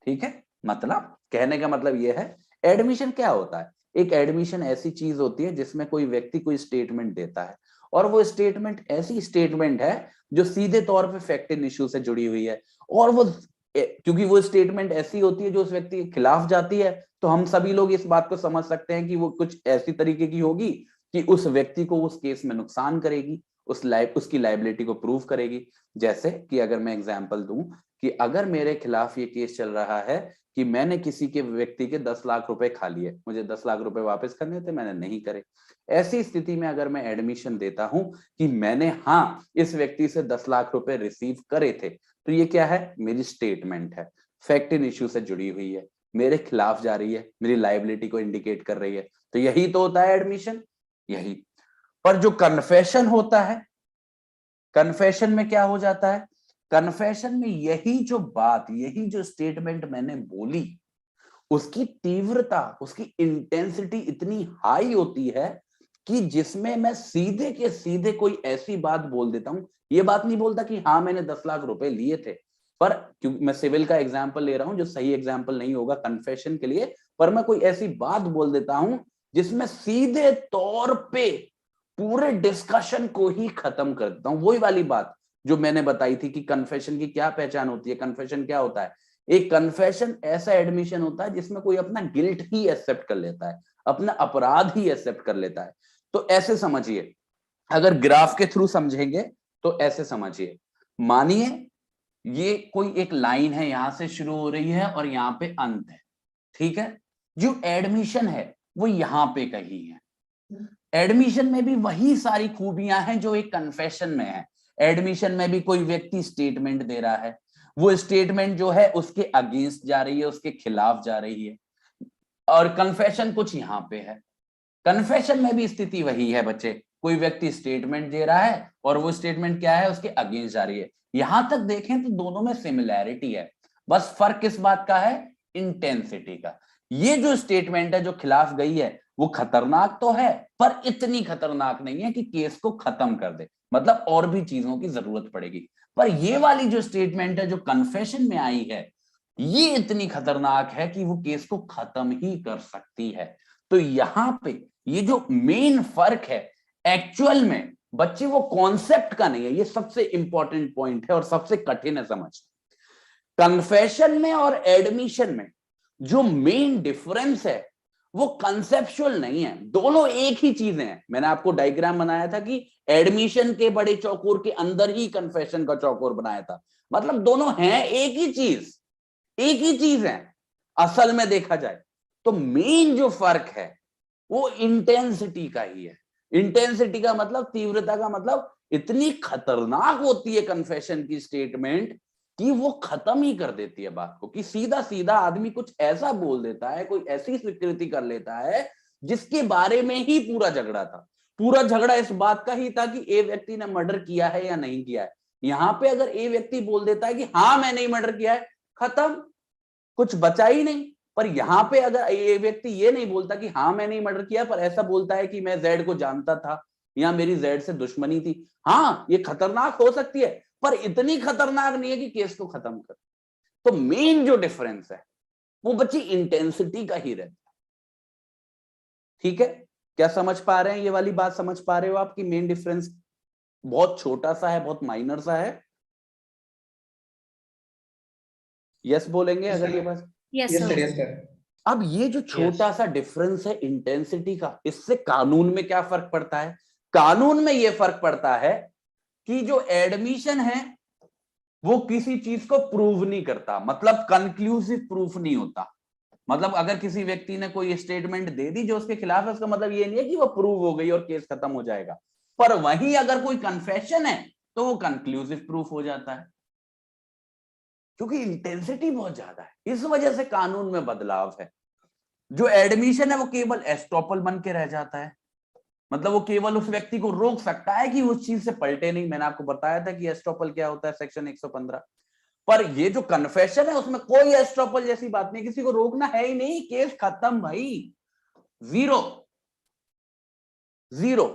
ठीक है, मतलब कहने का मतलब यह है, एडमिशन क्या होता है? एक एडमिशन ऐसी चीज होती है जिसमें कोई व्यक्ति कोई स्टेटमेंट देता है, और वो स्टेटमेंट ऐसी स्टेटमेंट है जो सीधे तौर पे फैक्ट इन इश्यू से जुड़ी हुई है। और वो क्योंकि वो स्टेटमेंट ऐसी होती है जो उस व्यक्ति के खिलाफ जाती है, तो हम सभी लोग इस बात को समझ सकते हैं कि वो कुछ ऐसी तरीके की होगी कि उस व्यक्ति को उस केस में नुकसान करेगी, उसकी लायबिलिटी को प्रूव करेगी। जैसे कि अगर मैं एग्जांपल दूं कि अगर मेरे खिलाफ ये केस चल रहा है कि मैंने किसी के व्यक्ति के 10 लाख रुपए खा लिए, मुझे 10 लाख रुपए वापस करने थे, मैंने नहीं करे। ऐसी स्थिति में अगर मैं एडमिशन देता हूं कि मैंने हाँ इस व्यक्ति से 10 लाख रुपए रिसीव करे थे, तो ये क्या है? मेरी स्टेटमेंट है, फैक्ट इन इश्यू से जुड़ी हुई है, मेरे खिलाफ जा रही है, मेरी लायबिलिटी को इंडिकेट कर रही है। तो यही तो होता है एडमिशन, यही। पर जो कन्फेशन होता है, कन्फेशन में क्या हो जाता है? कन्फेशन में यही जो बात, यही जो स्टेटमेंट मैंने बोली, उसकी तीव्रता, उसकी इंटेंसिटी इतनी हाई होती है कि जिसमें मैं सीधे के सीधे कोई ऐसी बात बोल देता हूं। ये बात नहीं बोलता कि हाँ मैंने 10 लाख रुपए लिए थे, पर क्योंकि मैं सिविल का एग्जाम्पल ले रहा हूं जो सही एग्जाम्पल नहीं होगा कन्फेशन के लिए, पर मैं कोई ऐसी बात बोल देता हूं जिसमें सीधे तौर पे पूरे डिस्कशन को ही खत्म कर देता हूं। वही वाली बात जो मैंने बताई थी कि कन्फेशन की क्या पहचान होती है। कन्फेशन क्या होता है? एक कन्फेशन ऐसा एडमिशन होता है जिसमें कोई अपना गिल्ट ही एक्सेप्ट कर लेता है, अपना अपराध ही एक्सेप्ट कर लेता है। तो ऐसे समझिए, अगर ग्राफ के थ्रू समझेंगे तो ऐसे समझिए, मानिए ये कोई एक लाइन है, यहां से शुरू हो रही है और यहां पे अंत है। ठीक है, जो एडमिशन है वो यहां पे कहीं है। एडमिशन में भी वही सारी खूबियां हैं जो एक कन्फेशन में है। एडमिशन में भी कोई व्यक्ति स्टेटमेंट दे रहा है, वो स्टेटमेंट जो है उसके अगेंस्ट जा रही है, उसके खिलाफ जा रही है, और कन्फेशन कुछ यहां पे है। कन्फेशन में भी स्थिति वही है बच्चे, कोई व्यक्ति स्टेटमेंट दे रहा है और वो स्टेटमेंट क्या है? उसके अगेंस्ट जा रही है। यहां तक देखें तो दोनों में सिमिलैरिटी है, बस फर्क किस बात का है, इंटेंसिटी का। ये जो स्टेटमेंट है जो खिलाफ गई है वो खतरनाक तो है पर इतनी खतरनाक नहीं है कि केस को खत्म कर दे, मतलब और भी चीजों की जरूरत पड़ेगी। पर ये वाली जो स्टेटमेंट है जो कन्फेशन में आई है ये इतनी खतरनाक है कि वो केस को खत्म ही कर सकती है। तो यहां पे ये जो मेन फर्क है एक्चुअल में बच्चे वो कॉन्सेप्ट का नहीं है, ये सबसे इंपॉर्टेंट पॉइंट है और सबसे कठिन है समझ। कन्फेशन में और एडमिशन में जो मेन डिफरेंस है वो कंसेप्चुअल नहीं है, दोनों एक ही चीजें हैं। मैंने आपको डायग्राम बनाया था कि एडमिशन के बड़े चौकोर के अंदर ही कन्फेशन का चौकोर बनाया था, मतलब दोनों हैं एक ही चीज, एक ही चीज है असल में देखा जाए। तो मेन जो फर्क है वो इंटेंसिटी का ही है। इंटेंसिटी का मतलब तीव्रता का मतलब इतनी खतरनाक होती है कन्फेशन की स्टेटमेंट कि वो खत्म ही कर देती है बात को, कि सीधा सीधा आदमी कुछ ऐसा बोल देता है, कोई ऐसी स्वीकृति कर लेता है जिसके बारे में ही पूरा झगड़ा था। पूरा झगड़ा इस बात का ही था कि ए व्यक्ति ने मर्डर किया है या नहीं किया है। यहां पे अगर ए व्यक्ति बोल देता है कि हाँ मैंने मर्डर किया है, खत्म, कुछ बचा ही नहीं। पर यहां पे अगर ये व्यक्ति ये नहीं बोलता कि हाँ मैंने मर्डर किया, पर ऐसा बोलता है कि मैं जेड को जानता था या मेरी जेड से दुश्मनी थी, हाँ ये खतरनाक हो सकती है पर इतनी खतरनाक नहीं है कि केस को खत्म कर। तो मेन जो डिफरेंस है वो बच्ची इंटेंसिटी का ही रहता है। ठीक है, क्या समझ पा रहे हैं, ये वाली बात समझ पा रहे हो आपकी मेन डिफरेंस बहुत छोटा सा है, बहुत माइनर सा है। यस बोलेंगे अगर ये बात। Yes yes sir, sir. Yes sir. अब ये जो छोटा सा डिफरेंस है इंटेंसिटी का, इससे कानून में क्या फर्क पड़ता है। कानून में ये फर्क पड़ता है कि जो एडमिशन है वो किसी चीज को प्रूव नहीं करता, मतलब कंक्लूसिव प्रूफ नहीं होता। मतलब अगर किसी व्यक्ति ने कोई स्टेटमेंट दे दी जो उसके खिलाफ है, उसका मतलब ये नहीं है कि वो प्रूव हो गई और केस खत्म हो जाएगा। पर वहीं अगर कोई कन्फेशन है तो वो कंक्लूसिव प्रूफ हो जाता है, क्योंकि इंटेंसिटी बहुत ज्यादा है। इस वजह से कानून में बदलाव है। जो एडमिशन है वो केवल एस्टॉपल बन के रह जाता है, मतलब वो केवल उस व्यक्ति को रोक सकता है कि उस चीज से पलटे नहीं। मैंने आपको बताया था कि एस्टॉपल क्या होता है, सेक्शन 115। पर ये जो कन्फेशन है उसमें कोई एस्टॉपल जैसी बात नहीं, किसी को रोकना है ही नहीं, केस खत्म भाई, जीरो जीरो।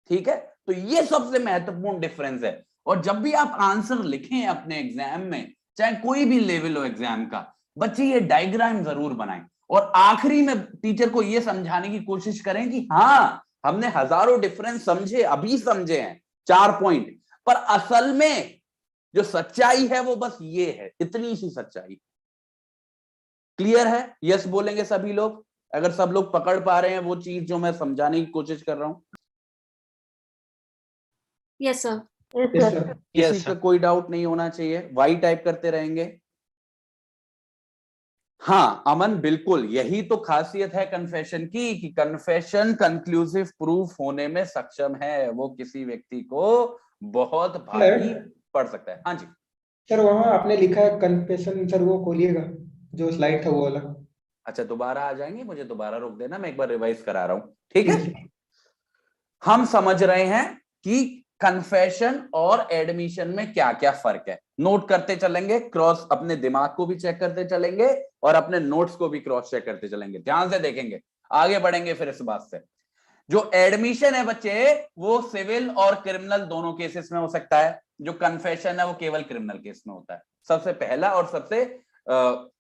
ठीक है, तो ये सबसे महत्वपूर्ण डिफरेंस है। और जब भी आप आंसर लिखें अपने एग्जाम में, चाहे कोई भी लेवल हो एग्जाम का, बच्चे ये डायग्राम जरूर बनाएं और आखिरी में टीचर को ये समझाने की कोशिश करें कि हाँ हमने हजारों डिफरेंस समझे, अभी समझे हैं 4 पॉइंट, पर असल में जो सच्चाई है वो बस ये है, इतनी सी सच्चाई। क्लियर है, यस बोलेंगे सभी लोग अगर सब लोग पकड़ पा रहे हैं वो चीज जो मैं समझाने की कोशिश कर रहा हूं। Yes sir. Yes sir. किसी का कोई डाउट नहीं होना चाहिए, वाई टाइप करते रहेंगे। हाँ अमन, बिल्कुल यही तो खासियत है कन्फेशन की, कि कन्फेशन कंक्लूसिव प्रूफ होने में सक्षम है, वो किसी व्यक्ति को बहुत भारी पड़ सकता है। हाँ जी सर, वहाँ आपने लिखा है कन्फेशन, सर वो खोलिएगा जो स्लाइड था वो वाला। अच्छा दोबारा आ जाएंगे, मुझे दोबारा रोक देना, मैं एक बार रिवाइज करा रहा हूं। ठीक है, ठीक है। हम समझ रहे हैं कि कन्फेशन और एडमिशन में क्या क्या फर्क है, नोट करते चलेंगे, क्रॉस अपने दिमाग को भी चेक करते चलेंगे और अपने नोट्स को भी क्रॉस चेक करते चलेंगे, ध्यान से देखेंगे, आगे बढ़ेंगे फिर इस बात से। जो एडमिशन है बच्चे वो सिविल और क्रिमिनल दोनों केसेस में हो सकता है, जो कन्फेशन है वो केवल क्रिमिनल केस में होता है। सबसे पहला और सबसे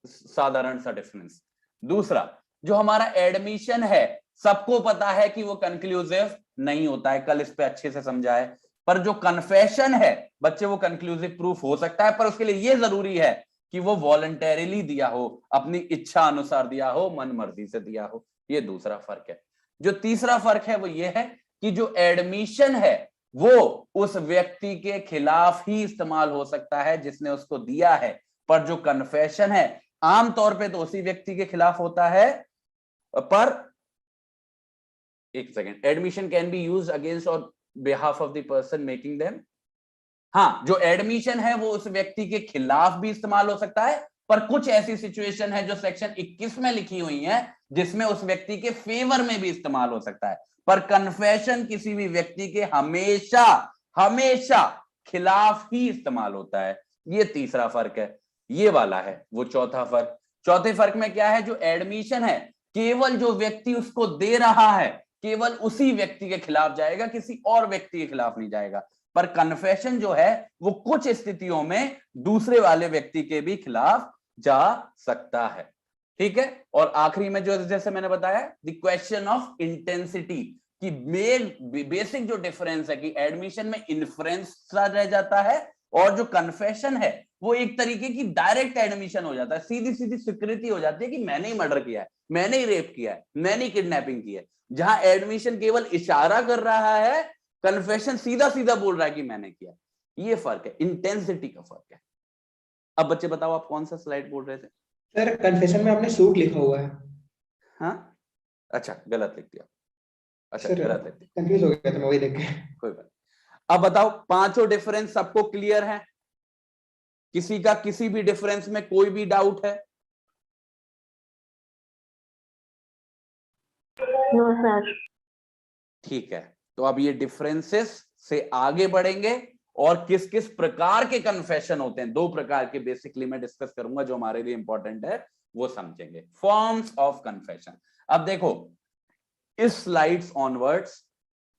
साधारण सा डिफरेंस। दूसरा, जो हमारा एडमिशन है सबको पता है कि वो कंक्लूसिव नहीं होता है, कल इस पे अच्छे से समझा है। पर जो कन्फेशन है बच्चे वो कंक्लूसिव प्रूफ हो सकता है, पर उसके लिए ये जरूरी है कि वो वॉलंटरीली दिया हो, अपनी इच्छा अनुसार दिया हो, मन मर्जी से दिया हो। ये दूसरा फर्क है। जो तीसरा फर्क है वो ये है कि जो एडमिशन है वो उस व्यक्ति के खिलाफ ही इस्तेमाल हो सकता है जिसने उसको दिया है, पर जो कन्फेशन है आमतौर पे तो उसी व्यक्ति के खिलाफ होता है। पर एक second, admission can be use against और behalf of the person making them. हाँ, जो एडमिशन है वो उस व्यक्ति के खिलाफ भी इस्तेमाल हो सकता है, पर कुछ ऐसी सिचुएशन है जो सेक्शन 21 में लिखी हुई है जिसमें उस व्यक्ति के फेवर में भी इस्तेमाल हो सकता है। पर कन्फेशन किसी भी व्यक्ति के हमेशा हमेशा खिलाफ ही इस्तेमाल होता है। ये तीसरा फर्क है, ये वाला है वो चौथा फर्क। चौथे फर्क में क्या है, जो एडमिशन है केवल जो व्यक्ति उसको दे रहा है केवल उसी व्यक्ति के खिलाफ जाएगा, किसी और व्यक्ति के खिलाफ नहीं जाएगा। पर कन्फेशन जो है वो कुछ स्थितियों में दूसरे वाले व्यक्ति के भी खिलाफ जा सकता है। ठीक है। और आखिरी में जो जैसे मैंने बताया द क्वेश्चन ऑफ इंटेंसिटी कि बेसिक जो डिफरेंस है कि एडमिशन में इन्फ्रेंस सा रह जाता है और जो कन्फेशन है वो एक तरीके की डायरेक्ट एडमिशन हो जाता है, सीधी सीधी स्वीकृति हो जाती है कि मैंने ही मर्डर किया है, मैंने ही रेप किया है, मैंने ही किडनैपिंग की है। जहां एडमिशन केवल इशारा कर रहा है, कन्फेशन सीधा सीधा बोल रहा है कि मैंने किया। ये फर्क है, इंटेंसिटी का फर्क है। अब बच्चे बताओ आप कौन सा स्लाइड बोल रहे थे? सर कन्फेशन में आपने सूट लिखा हुआ है। हाँ अच्छा गलत लिख दिया। अच्छा सर गलत लिख दिया, कंफ्यूज हो गया था मैं वही देख के। कोई बात। अब बताओ पांचों डिफरेंस सबको क्लियर है? किसी का किसी भी डिफरेंस में कोई भी डाउट है? No sir. ठीक है, तो अब ये डिफरेंसेस से आगे बढ़ेंगे और किस किस प्रकार के कन्फेशन होते हैं, दो प्रकार के बेसिकली मैं डिस्कस करूंगा जो हमारे लिए इंपॉर्टेंट है, वो समझेंगे। Forms of confession. अब देखो इस स्लाइड्स ऑनवर्ड्स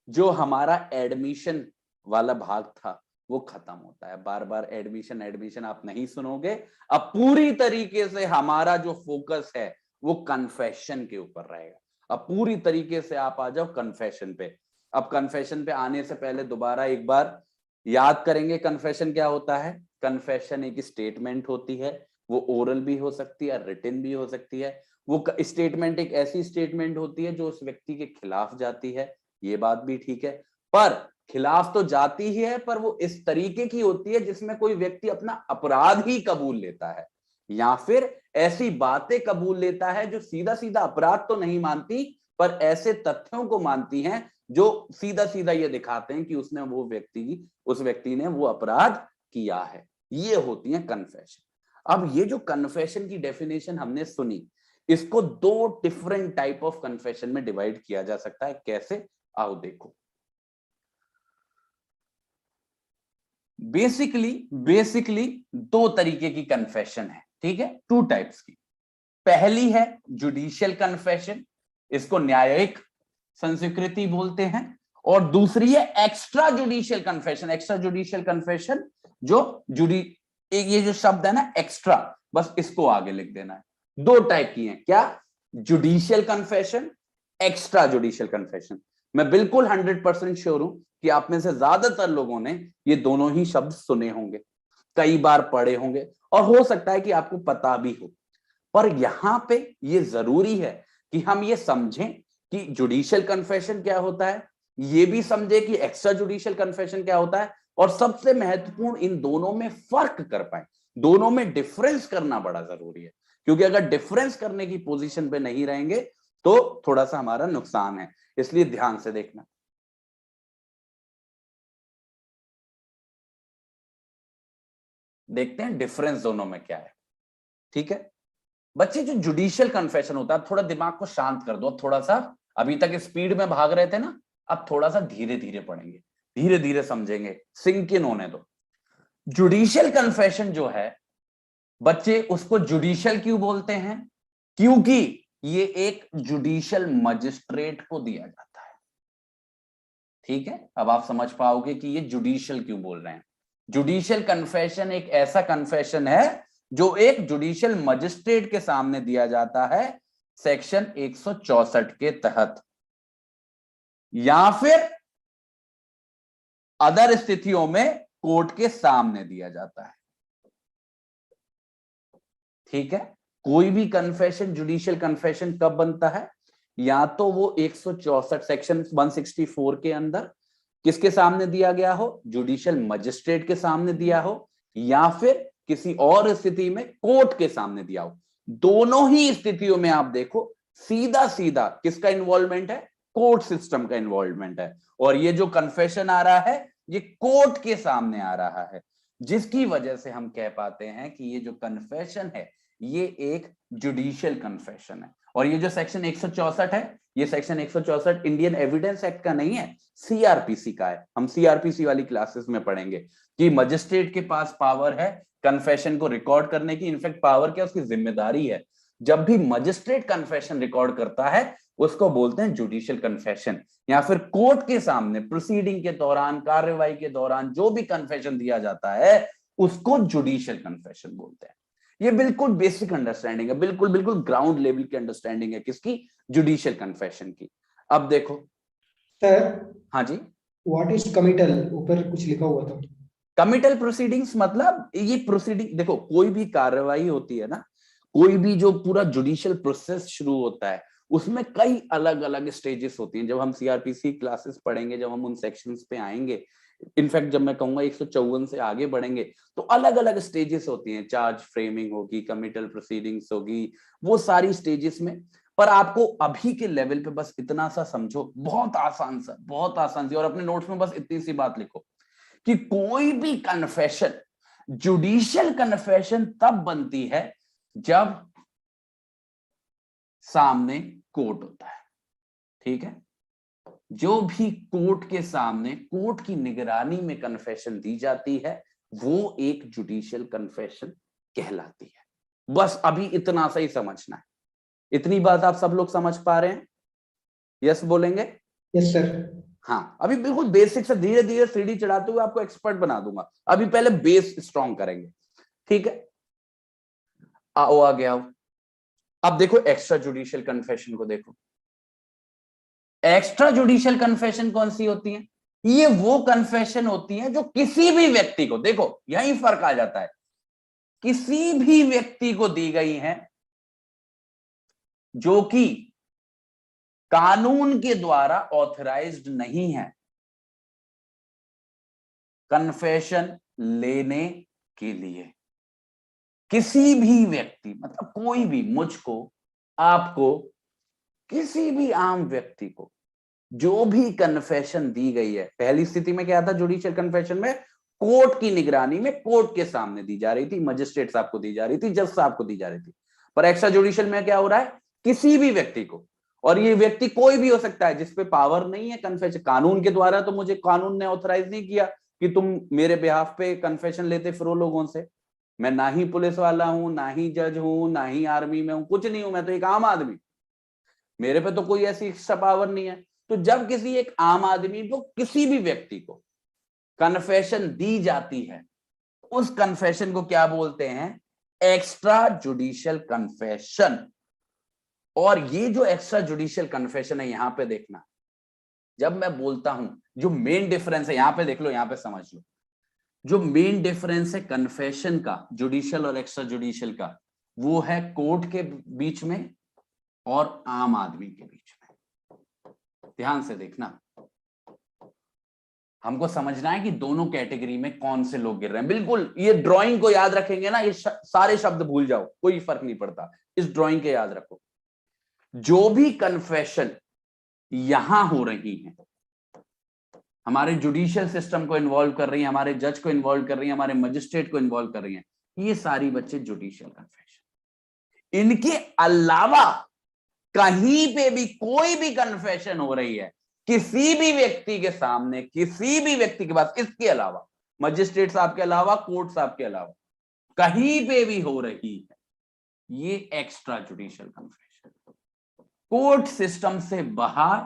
जो हमारा एडमिशन वाला भाग था वो खत्म होता है। बार बार एडमिशन एडमिशन आप नहीं सुनोगे। अब पूरी तरीके से हमारा जो फोकस है वो कन्फेशन के ऊपर रहेगा। अब पूरी तरीके से आप आ जाओ कन्फेशन पे। अब कन्फेशन पे आने से पहले दोबारा एक बार याद करेंगे कन्फेशन क्या होता है। कन्फेशन एक स्टेटमेंट होती है, वो ओरल भी हो सकती है, रिटन भी हो सकती है। वो स्टेटमेंट एक ऐसी स्टेटमेंट होती है जो उस व्यक्ति के खिलाफ जाती है, ये बात भी ठीक है। पर खिलाफ तो जाती ही है, पर वो इस तरीके की होती है जिसमें कोई व्यक्ति अपना अपराध ही कबूल लेता है, या फिर ऐसी बातें कबूल लेता है जो सीधा सीधा अपराध तो नहीं मानती पर ऐसे तथ्यों को मानती हैं जो सीधा सीधा ये दिखाते हैं कि उसने उस व्यक्ति ने वो अपराध किया है। ये होती है कन्फेशन। अब ये जो कन्फेशन की डेफिनेशन हमने सुनी, इसको दो डिफरेंट टाइप ऑफ कन्फेशन में डिवाइड किया जा सकता है। कैसे, आओ देखो। बेसिकली दो तरीके की कन्फेशन है, ठीक है, टू टाइप्स की। पहली है जुडिशियल कन्फेशन, इसको न्यायिक संस्कृति बोलते हैं। और दूसरी है extra judicial confession. Extra judicial confession जो ये जो शब्द है ना एक्स्ट्रा, बस इसको आगे लिख देना है। दो टाइप की हैं, क्या? Judicial confession, extra judicial confession. मैं बिल्कुल 100% श्योर हूं कि आप में से ज्यादातर लोगों ने ये दोनों ही शब्द सुने होंगे, कई बार पढ़े होंगे, और हो सकता है कि आपको पता भी हो। पर यहां पे ये जरूरी है कि हम ये समझें कि जुडिशियल कन्फेशन क्या होता है, ये भी समझे कि एक्स्ट्रा जुडिशियल कन्फेशन क्या होता है, और सबसे महत्वपूर्ण इन दोनों में फर्क कर पाए। दोनों में डिफरेंस करना बड़ा जरूरी है, क्योंकि अगर डिफरेंस करने की पोजीशन पे नहीं रहेंगे तो थोड़ा सा हमारा नुकसान है। इसलिए ध्यान से देखना। देखते हैं डिफरेंस दोनों में क्या है। ठीक है बच्चे, जो जुडिशियल कन्फेशन होता है, थोड़ा दिमाग को शांत कर दो। थोड़ा सा अभी तक स्पीड में भाग रहे थे ना, अब थोड़ा सा धीरे धीरे पढ़ेंगे, धीरे धीरे समझेंगे, सिंक इन होने दो। जुडिशियल कन्फेशन जो है बच्चे, उसको जुडिशियल क्यों बोलते हैं? क्योंकि ये एक जुडिशियल मजिस्ट्रेट को दिया जाता है। ठीक है, अब आप समझ पाओगे कि ये जुडिशियल क्यों बोल रहे हैं। जुडिशियल कन्फेशन एक ऐसा कन्फेशन है जो एक जुडिशियल मजिस्ट्रेट के सामने दिया जाता है सेक्शन 164 के तहत, या फिर अदर स्थितियों में कोर्ट के सामने दिया जाता है। ठीक है, कोई भी कन्फेशन जुडिशियल कन्फेशन कब बनता है? या तो वो 164 सेक्शन 164 के अंदर किसके सामने दिया गया हो, जुडिशियल मजिस्ट्रेट के सामने दिया हो, या फिर किसी और स्थिति में कोर्ट के सामने दिया हो। दोनों ही स्थितियों में आप देखो सीधा सीधा किसका इन्वॉल्वमेंट है? कोर्ट सिस्टम का इन्वॉल्वमेंट है। और ये जो कन्फेशन आ रहा है ये कोर्ट के सामने आ रहा है, जिसकी वजह से हम कह पाते हैं कि ये जो कन्फेशन है ये एक जुडिशियल कन्फेशन है। और ये जो सेक्शन 164 है, ये सेक्शन 164 इंडियन एविडेंस एक्ट का नहीं है, सीआरपीसी का है। हम सीआरपीसी वाली क्लासेस में पढ़ेंगे कि मजिस्ट्रेट के पास पावर है कन्फेशन को रिकॉर्ड करने की। इनफैक्ट पावर क्या, उसकी जिम्मेदारी है। जब भी मजिस्ट्रेट कन्फेशन रिकॉर्ड करता है उसको बोलते हैं जुडिशियल कन्फेशन, या फिर कोर्ट के सामने प्रोसीडिंग के दौरान, कार्रवाई के दौरान जो भी कन्फेशन दिया जाता है उसको जुडिशियल कन्फेशन बोलते हैं। ये बिल्कुल बेसिक अंडरस्टैंडिंग है, बिल्कुल बिल्कुल ग्राउंड लेवल की अंडरस्टैंडिंग है किसकी, जुडिशियल कन्फेशन की। अब देखो सर, हाँ जी, व्हाट इज कमिटल, ऊपर कुछ लिखा हुआ था। कमिटल प्रोसीडिंग्स मतलब ये प्रोसीडिंग, देखो कोई भी कार्रवाई होती है ना, कोई भी जो पूरा जुडिशियल प्रोसेस शुरू होता है उसमें कई अलग अलग स्टेजेस होती हैं। जब हम सीआरपीसी क्लासेस पढ़ेंगे, जब हम उन सेक्शंस पे आएंगे, इनफैक्ट जब मैं कहूंगा 154 से आगे बढ़ेंगे तो अलग अलग स्टेजेस होती हैं। चार्ज फ्रेमिंग होगी, कमिटल प्रोसीडिंग्स होगी, वो सारी स्टेजेस में। पर आपको अभी के लेवल पे बस इतना सा समझो, बहुत आसान सा, बहुत आसान सी, और अपने नोट्स में बस इतनी सी बात लिखो कि कोई भी कन्फेशन, जुडिशियल कन्फेशन तब बनती है जब सामने कोर्ट होता है। ठीक है, जो भी कोर्ट के सामने, कोर्ट की निगरानी में कन्फेशन दी जाती है वो एक जुडिशियल कन्फेशन कहलाती है। बस अभी इतना सा ही समझना है। इतनी बात आप सब लोग समझ पा रहे हैं? यस बोलेंगे? Yes sir. हाँ, अभी बिल्कुल बेसिक से धीरे धीरे सीढ़ी चढ़ाते हुए आपको एक्सपर्ट बना दूंगा। अभी पहले बेस स्ट्रॉन्ग करेंगे, ठीक है? आओ आगे आओ। अब देखो एक्स्ट्रा जुडिशियल कन्फेशन को देखो। एक्स्ट्रा जुडिशियल कन्फेशन कौन सी होती है? ये वो कन्फेशन होती है जो किसी भी व्यक्ति को, देखो यही फर्क आ जाता है, किसी भी व्यक्ति को दी गई है जो कि कानून के द्वारा ऑथराइज्ड नहीं है कन्फेशन लेने के लिए। किसी भी व्यक्ति मतलब कोई भी, मुझको, आपको, किसी भी आम व्यक्ति को जो भी कन्फेशन दी गई है, पहली स्थिति में क्या था जुडिशियल कन्फेशन में, कोर्ट की निगरानी में कोर्ट के सामने दी जा रही थी, मजिस्ट्रेट साहब को दी जा रही थी, जज साहब को दी जा रही थी। पर एक्स्ट्रा जुडिशियल में क्या हो रहा है, किसी भी व्यक्ति को, और ये व्यक्ति कोई भी हो सकता है जिसपे पावर नहीं है कन्फेशन कानून के द्वारा, तो मुझे कानून ने ऑथराइज नहीं किया कि तुम मेरे बिहाफ पे कन्फेशन लेते फिरो लोगों से। मैं ना ही पुलिस वाला हूं, ना ही जज हूं, ना ही आर्मी में हूं, कुछ नहीं हूं, मैं तो एक आम आदमी, मेरे पे तो कोई ऐसी एक्स्ट्रा पावर नहीं है। तो जब किसी एक आम आदमी को, किसी भी व्यक्ति को कन्फेशन दी जाती है, उस कन्फेशन को क्या बोलते हैं, एक्स्ट्रा जुडिशियल कन्फेशन। और ये जो एक्स्ट्रा जुडिशियल कन्फेशन है, यहां पे देखना, जब मैं बोलता हूं, जो मेन डिफरेंस है यहां पे देख लो, यहां पे समझ लो, जो मेन डिफरेंस है कन्फेशन का, जुडिशियल और एक्स्ट्रा जुडिशियल का, वो है कोर्ट के बीच में और आम आदमी के बीच में। ध्यान से देखना, हमको समझना है कि दोनों कैटेगरी में कौन से लोग गिर रहे हैं। बिल्कुल ये ड्राइंग को याद रखेंगे ना, ये सारे शब्द भूल जाओ, कोई फर्क नहीं पड़ता, इस ड्राइंग के याद रखो। जो भी कन्फेशन यहां हो रही है, हमारे जुडिशियल सिस्टम को इन्वॉल्व कर रही है, हमारे जज को इन्वॉल्व कर रही है, हमारे मजिस्ट्रेट को इन्वॉल्व कर रही है, ये सारी बच्चे जुडिशियल कन्फेशन। इनके अलावा कहीं पे भी कोई भी कन्फेशन हो रही है किसी भी व्यक्ति के सामने, किसी भी व्यक्ति के पास, इसके अलावा, मजिस्ट्रेट साहब के अलावा, कोर्ट साहब के अलावा, कहीं पे भी हो रही है, ये extra judicial confession. Court system से बाहर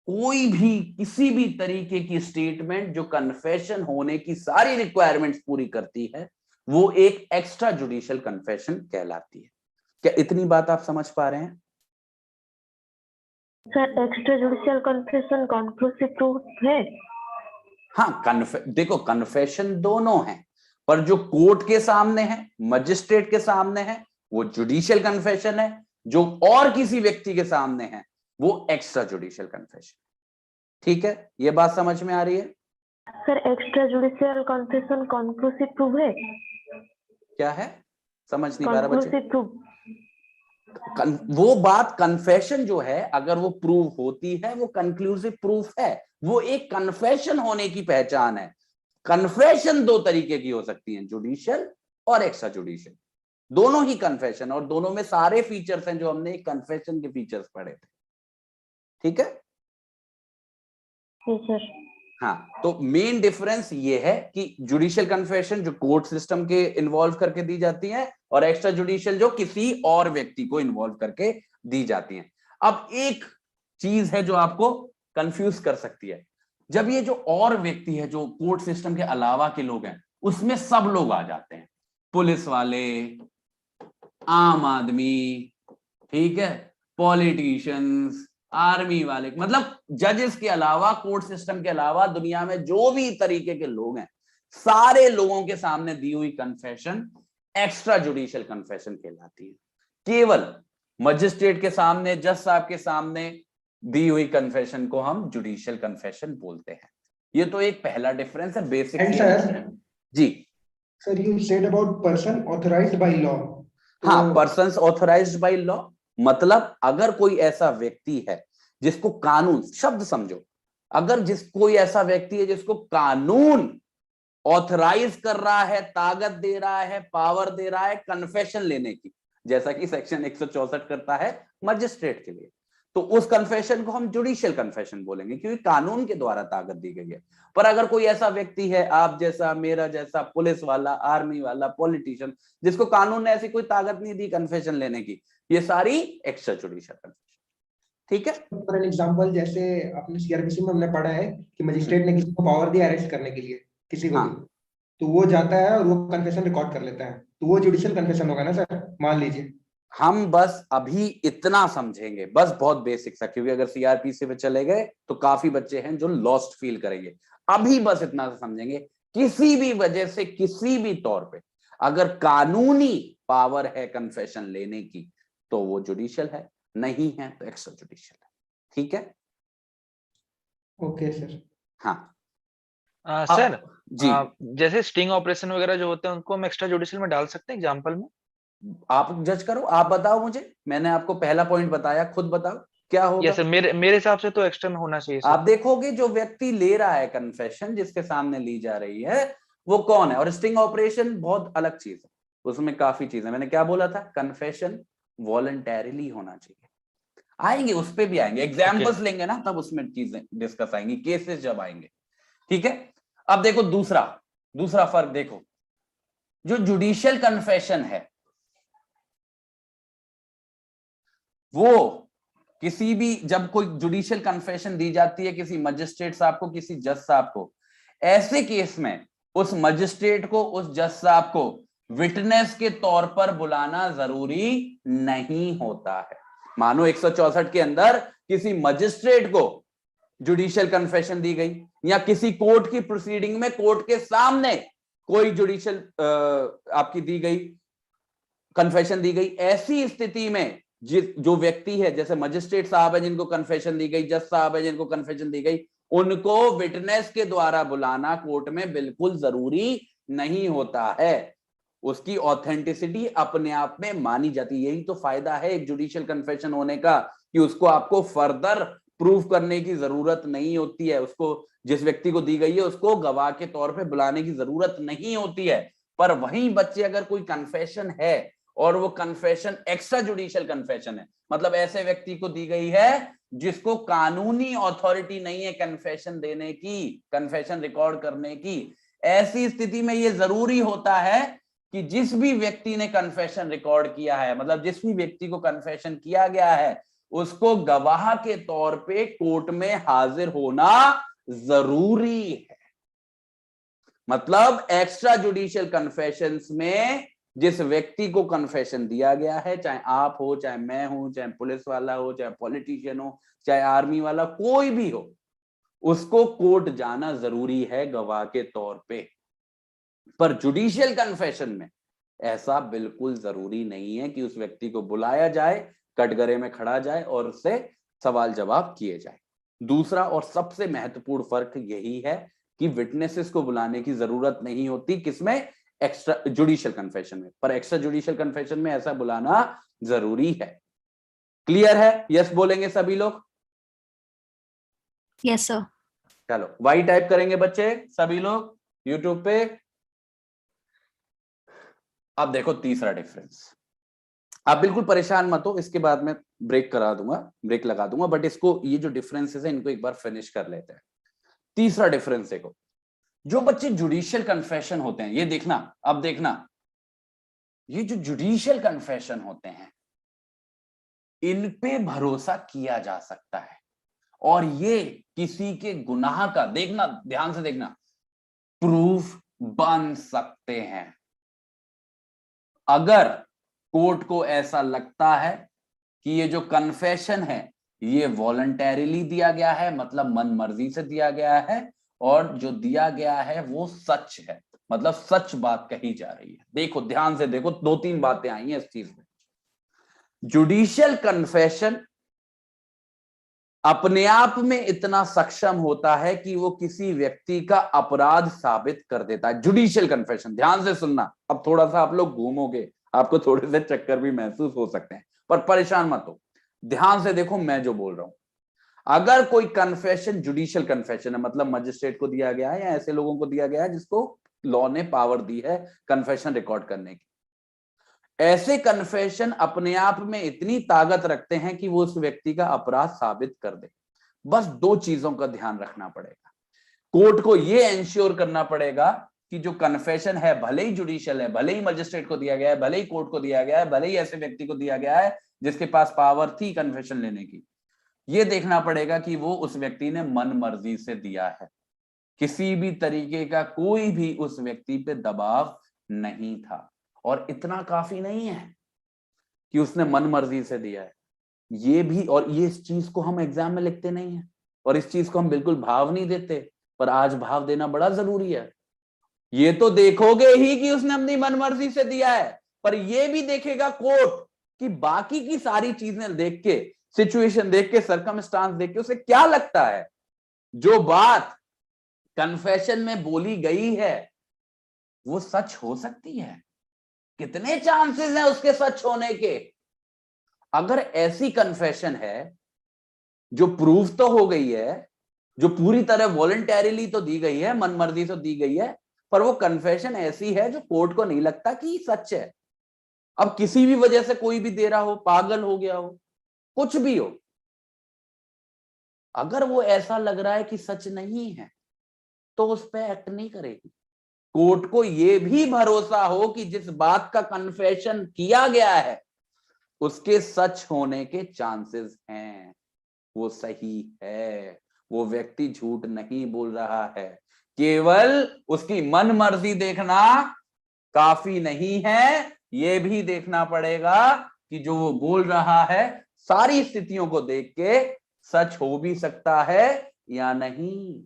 कोई भी किसी भी तरीके की स्टेटमेंट जो कन्फेशन होने की सारी रिक्वायरमेंट्स पूरी करती है, वो एक एक्स्ट्रा जुडिशियल कन्फेशन कहलाती है। क्या इतनी बात आप समझ पा रहे हैं? Sir extra judicial confession conclusive proof है? हाँ, देखो कन्फेशन दोनों हैं, पर जो कोर्ट के सामने है, मजिस्ट्रेट के सामने है, वो जुडिशियल कन्फेशन है। जो और किसी व्यक्ति के सामने है वो एक्स्ट्रा जुडिशियल कन्फेशन। ठीक है, ये बात समझ में आ रही है? Sir extra judicial confession conclusive proof है? क्या है, समझ नहीं पा रहा बच्चे? कॉन्क्लूसिव प्रूफ, वो बात, कन्फेशन जो है अगर वो प्रूव होती है वो कंक्लूसिव प्रूफ है, वो एक कन्फेशन होने की पहचान है। कन्फेशन दो तरीके की हो सकती है, जुडिशियल और एक्स्ट्रा जुडिशियल। दोनों ही कन्फेशन, और दोनों में सारे फीचर्स हैं जो हमने कन्फेशन के फीचर्स पढ़े थे। ठीक है, सर। हाँ, तो मेन डिफरेंस ये है कि जुडिशियल कन्फेशन जो कोर्ट सिस्टम के इन्वॉल्व करके दी जाती है, और एक्स्ट्रा जुडिशियल जो किसी और व्यक्ति को इन्वॉल्व करके दी जाती है। अब एक चीज है जो आपको कंफ्यूज कर सकती है, जब ये जो और व्यक्ति है जो कोर्ट सिस्टम के अलावा के लोग हैं, उसमें सब लोग आ जाते हैं, पुलिस वाले, आम आदमी, ठीक है, पॉलिटिशियंस, आर्मी वाले, मतलब जजेस के अलावा, कोर्ट सिस्टम के अलावा दुनिया में जो भी तरीके के लोग हैं, सारे लोगों के सामने दी हुई कन्फेशन एक्स्ट्रा जुडिशियल कन्फेशन कहलाती है। केवल मजिस्ट्रेट के सामने, जज साहब के सामने दी हुई कन्फेशन को हम जुडिशियल कन्फेशन बोलते हैं। ये तो एक पहला डिफरेंस है, बेसिक। जी sir, you said about person authorised by law. हाँ, पर्सन्स ऑथराइज्ड बाय लॉ मतलब अगर कोई ऐसा व्यक्ति है जिसको कानून, शब्द समझो, अगर कोई ऐसा व्यक्ति है जिसको कानून ऑथराइज कर रहा है, ताकत दे रहा है, पावर दे रहा है कन्फेशन लेने की, जैसा कि सेक्शन 164 करता है मजिस्ट्रेट के लिए, तो उस कन्फेशन को हम जुडिशियल कन्फेशन बोलेंगे, क्योंकि कानून के द्वारा ताकत दी गई है। पर अगर कोई ऐसा व्यक्ति है, आप जैसा, मेरा जैसा, पुलिस वाला, आर्मी वाला, पॉलिटिशियन, जिसको कानून ने ऐसी कोई ताकत नहीं दी कन्फेशन लेने की, ये सारी एक्स्ट्रा जुडिशियल कन्फेशन। ठीक है, फॉर एन एग्जांपल, जैसे अपने सीआरपीसी में हमने पढ़ा है कि मजिस्ट्रेट ने किसी को पावर दिया अरेस्ट करने के लिए, किसी को भी, तो वो जाता है और वो कन्फेशन रिकॉर्ड कर लेता है, तो वो जुडिशियल कन्फेशन होगा ना सर, मान लीजिए। हम बस अभी इतना समझेंगे, बस बहुत बेसिक सा, क्योंकि अगर सीआरपीसी पे चले गए तो काफी बच्चे हैं जो लॉस्ट फील करेंगे। अभी बस इतना सा समझेंगे, किसी भी वजह से, किसी भी तौर पे अगर कानूनी पावर है कन्फेशन लेने की, तो वो जुडिशियल है, नहीं है तो एक्स्ट्रा जुडिशियल है। ठीक है, ओके सर। हाँ सर जी, जैसे स्टिंग ऑपरेशन वगैरह जो होते हैं उनको हम एक्स्ट्रा जुडिशियल में डाल सकते हैं एग्जांपल में? आप जज करो, आप बताओ मुझे, मैंने आपको पहला पॉइंट बताया, खुद बताओ क्या होगा। यस सर, मेरे हिसाब से तो एक्स्ट्रा में होना चाहिए आप सर। देखोगे जो व्यक्ति ले रहा है कन्फेशन, जिसके सामने ली जा रही है, वो कौन है। और स्टिंग ऑपरेशन बहुत अलग चीज है, उसमें काफी चीजें, मैंने क्या बोला था, कन्फेशन वॉलंटैरिली होना चाहिए। आएंगे, उस पे भी आएंगे, एग्जाम्पल्स लेंगे ना, तब उसमें चीजें डिस्कस आएंगी, केसेस जब आएंगे। ठीक है, अब देखो दूसरा फर्क देखो, जो जुडिशियल कन्फेशन है वो किसी भी, जब कोई जुडिशियल कन्फेशन दी जाती है किसी मजिस्ट्रेट साहब को, किसी जज साहब को, ऐसे केस में उस मजिस्ट्रेट को, उस जज साहब को विटनेस के तौर पर बुलाना जरूरी नहीं होता है। मानो 164 के अंदर किसी मजिस्ट्रेट को जुडिशियल कन्फेशन दी गई, या किसी कोर्ट की प्रोसीडिंग में कोर्ट के सामने कोई जुडिशियल आपकी दी गई, कन्फेशन दी गई, ऐसी स्थिति में जो व्यक्ति है, जैसे मजिस्ट्रेट साहब है जिनको कन्फेशन दी गई, जज साहब है जिनको कन्फेशन दी गई, उनको विटनेस के द्वारा बुलाना कोर्ट में बिल्कुल जरूरी नहीं होता है। उसकी ऑथेंटिसिटी अपने आप में मानी जाती है। यही तो फायदा है एक जुडिशियल कन्फेशन होने का, कि उसको आपको फर्दर प्रूव करने की जरूरत नहीं होती है, उसको, जिस व्यक्ति को दी गई है उसको गवाह के तौर पे बुलाने की जरूरत नहीं होती है। पर वहीं बच्चे, अगर कोई कन्फेशन है और वो कन्फेशन एक्स्ट्रा जुडिशियल कन्फेशन है, मतलब ऐसे व्यक्ति को दी गई है जिसको कानूनी अथॉरिटी नहीं है कन्फेशन देने की, कन्फेशन रिकॉर्ड करने की, ऐसी स्थिति में ये जरूरी होता है कि जिस भी व्यक्ति ने कन्फेशन रिकॉर्ड किया है, मतलब जिस भी व्यक्ति को कन्फेशन किया गया है, उसको गवाह के तौर पे कोर्ट में हाजिर होना जरूरी है। मतलब एक्स्ट्रा जुडिशियल कन्फेशंस में जिस व्यक्ति को कन्फेशन दिया गया है, चाहे आप हो, चाहे मैं हूं, चाहे पुलिस वाला हो, चाहे पॉलिटिशियन हो, चाहे आर्मी वाला, कोई भी हो, उसको कोर्ट जाना जरूरी है गवाह के तौर पे। पर जुडिशियल कन्फेशन में ऐसा बिल्कुल जरूरी नहीं है कि उस व्यक्ति को बुलाया जाए, कटघरे में खड़ा जाए और उससे सवाल जवाब किए जाए। दूसरा और सबसे महत्वपूर्ण फर्क यही है कि विटनेसेस को बुलाने की जरूरत नहीं होती, किसमें, एक्स्ट्रा जुडिशियल कन्फेशन में। पर एक्स्ट्रा जुडिशियल कन्फेशन में ऐसा बुलाना जरूरी है। क्लियर है? यस बोलेंगे सभी लोग? Yes sir. चलो वाई टाइप करेंगे बच्चे सभी लोग यूट्यूब पे। अब देखो तीसरा डिफरेंस, आप बिल्कुल परेशान मत हो, इसके बाद में ब्रेक लगा दूंगा, बट इसको, ये जो डिफरेंसेस है इनको एक बार फिनिश कर लेते हैं। तीसरा डिफरेंस देखो, जो बच्चे जुडिशियल कन्फेशन होते हैं, ये देखना, अब देखना, ये जो जुडिशियल कन्फेशन होते हैं इन पे भरोसा किया जा सकता है, और ये किसी के गुनाह का, देखना ध्यान से देखना, प्रूफ बन सकते हैं। अगर कोर्ट को ऐसा लगता है कि ये जो कन्फेशन है ये वॉलंटरीली दिया गया है, मतलब मन मर्जी से दिया गया है, और जो दिया गया है वो सच है, मतलब सच बात कही जा रही है। देखो ध्यान से देखो, 2-3 बातें आई हैं इस चीज में। जुडिशियल कन्फेशन अपने आप में इतना सक्षम होता है कि वो किसी व्यक्ति का अपराध साबित कर देता है। जुडिशियल कन्फेशन, ध्यान से सुनना, अब थोड़ा सा आप लोग घूमोगे, आपको थोड़े से चक्कर भी महसूस हो सकते हैं, पर परेशान मत हो, ध्यान से देखो मैं जो बोल रहा हूं। अगर कोई कन्फेशन जुडिशियल कन्फेशन है, मतलब मजिस्ट्रेट को दिया गया है या ऐसे लोगों को दिया गया है जिसको लॉ ने पावर दी है कन्फेशन रिकॉर्ड करने की, ऐसे कन्फेशन अपने आप में इतनी ताकत रखते हैं कि वो उस व्यक्ति का अपराध साबित कर दे। बस 2 चीजों का ध्यान रखना पड़ेगा, कोर्ट को ये एंश्योर करना पड़ेगा कि जो कन्फेशन है, भले ही जुडिशियल है, भले ही मजिस्ट्रेट को दिया गया है, भले ही कोर्ट को दिया गया है, भले ही ऐसे व्यक्ति को दिया गया है जिसके पास पावर थी कन्फेशन लेने की, ये देखना पड़ेगा कि वो उस व्यक्ति ने मन मर्जी से दिया है, किसी भी तरीके का कोई भी उस व्यक्ति पे दबाव नहीं था। और इतना काफी नहीं है कि उसने मन मर्जी से दिया है, ये भी, और ये इस चीज को हम एग्जाम में लिखते नहीं है, और इस चीज को हम बिल्कुल भाव नहीं देते, पर आज भाव देना बड़ा जरूरी है। ये तो देखोगे ही कि उसने अपनी मनमर्जी से दिया है, पर ये भी देखेगा कोर्ट कि बाकी की सारी चीजें देख के, सिचुएशन देख के, सर्कमस्टांस देख के उसे क्या लगता है जो बात कन्फेशन में बोली गई है वो सच हो सकती है, कितने चांसेस हैं उसके सच होने के। अगर ऐसी कन्फेशन है जो प्रूफ तो हो गई है, जो पूरी तरह वॉलंटरीली तो दी गई है, मनमर्जी से दी गई है, पर वो कन्फेशन ऐसी है जो कोर्ट को नहीं लगता कि सच है। अब किसी भी वजह से कोई भी दे रहा हो, पागल हो गया हो, कुछ भी हो, अगर वो ऐसा लग रहा है कि सच नहीं है तो उस पर एक्ट नहीं करेगी। कोर्ट को यह भी भरोसा हो कि जिस बात का कन्फेशन किया गया है उसके सच होने के चांसेस हैं, वो सही है, वो व्यक्ति झूठ नहीं बोल रहा है। केवल उसकी मन मर्जी देखना काफी नहीं है, ये भी देखना पड़ेगा कि जो वो बोल रहा है सारी स्थितियों को देख के सच हो भी सकता है या नहीं।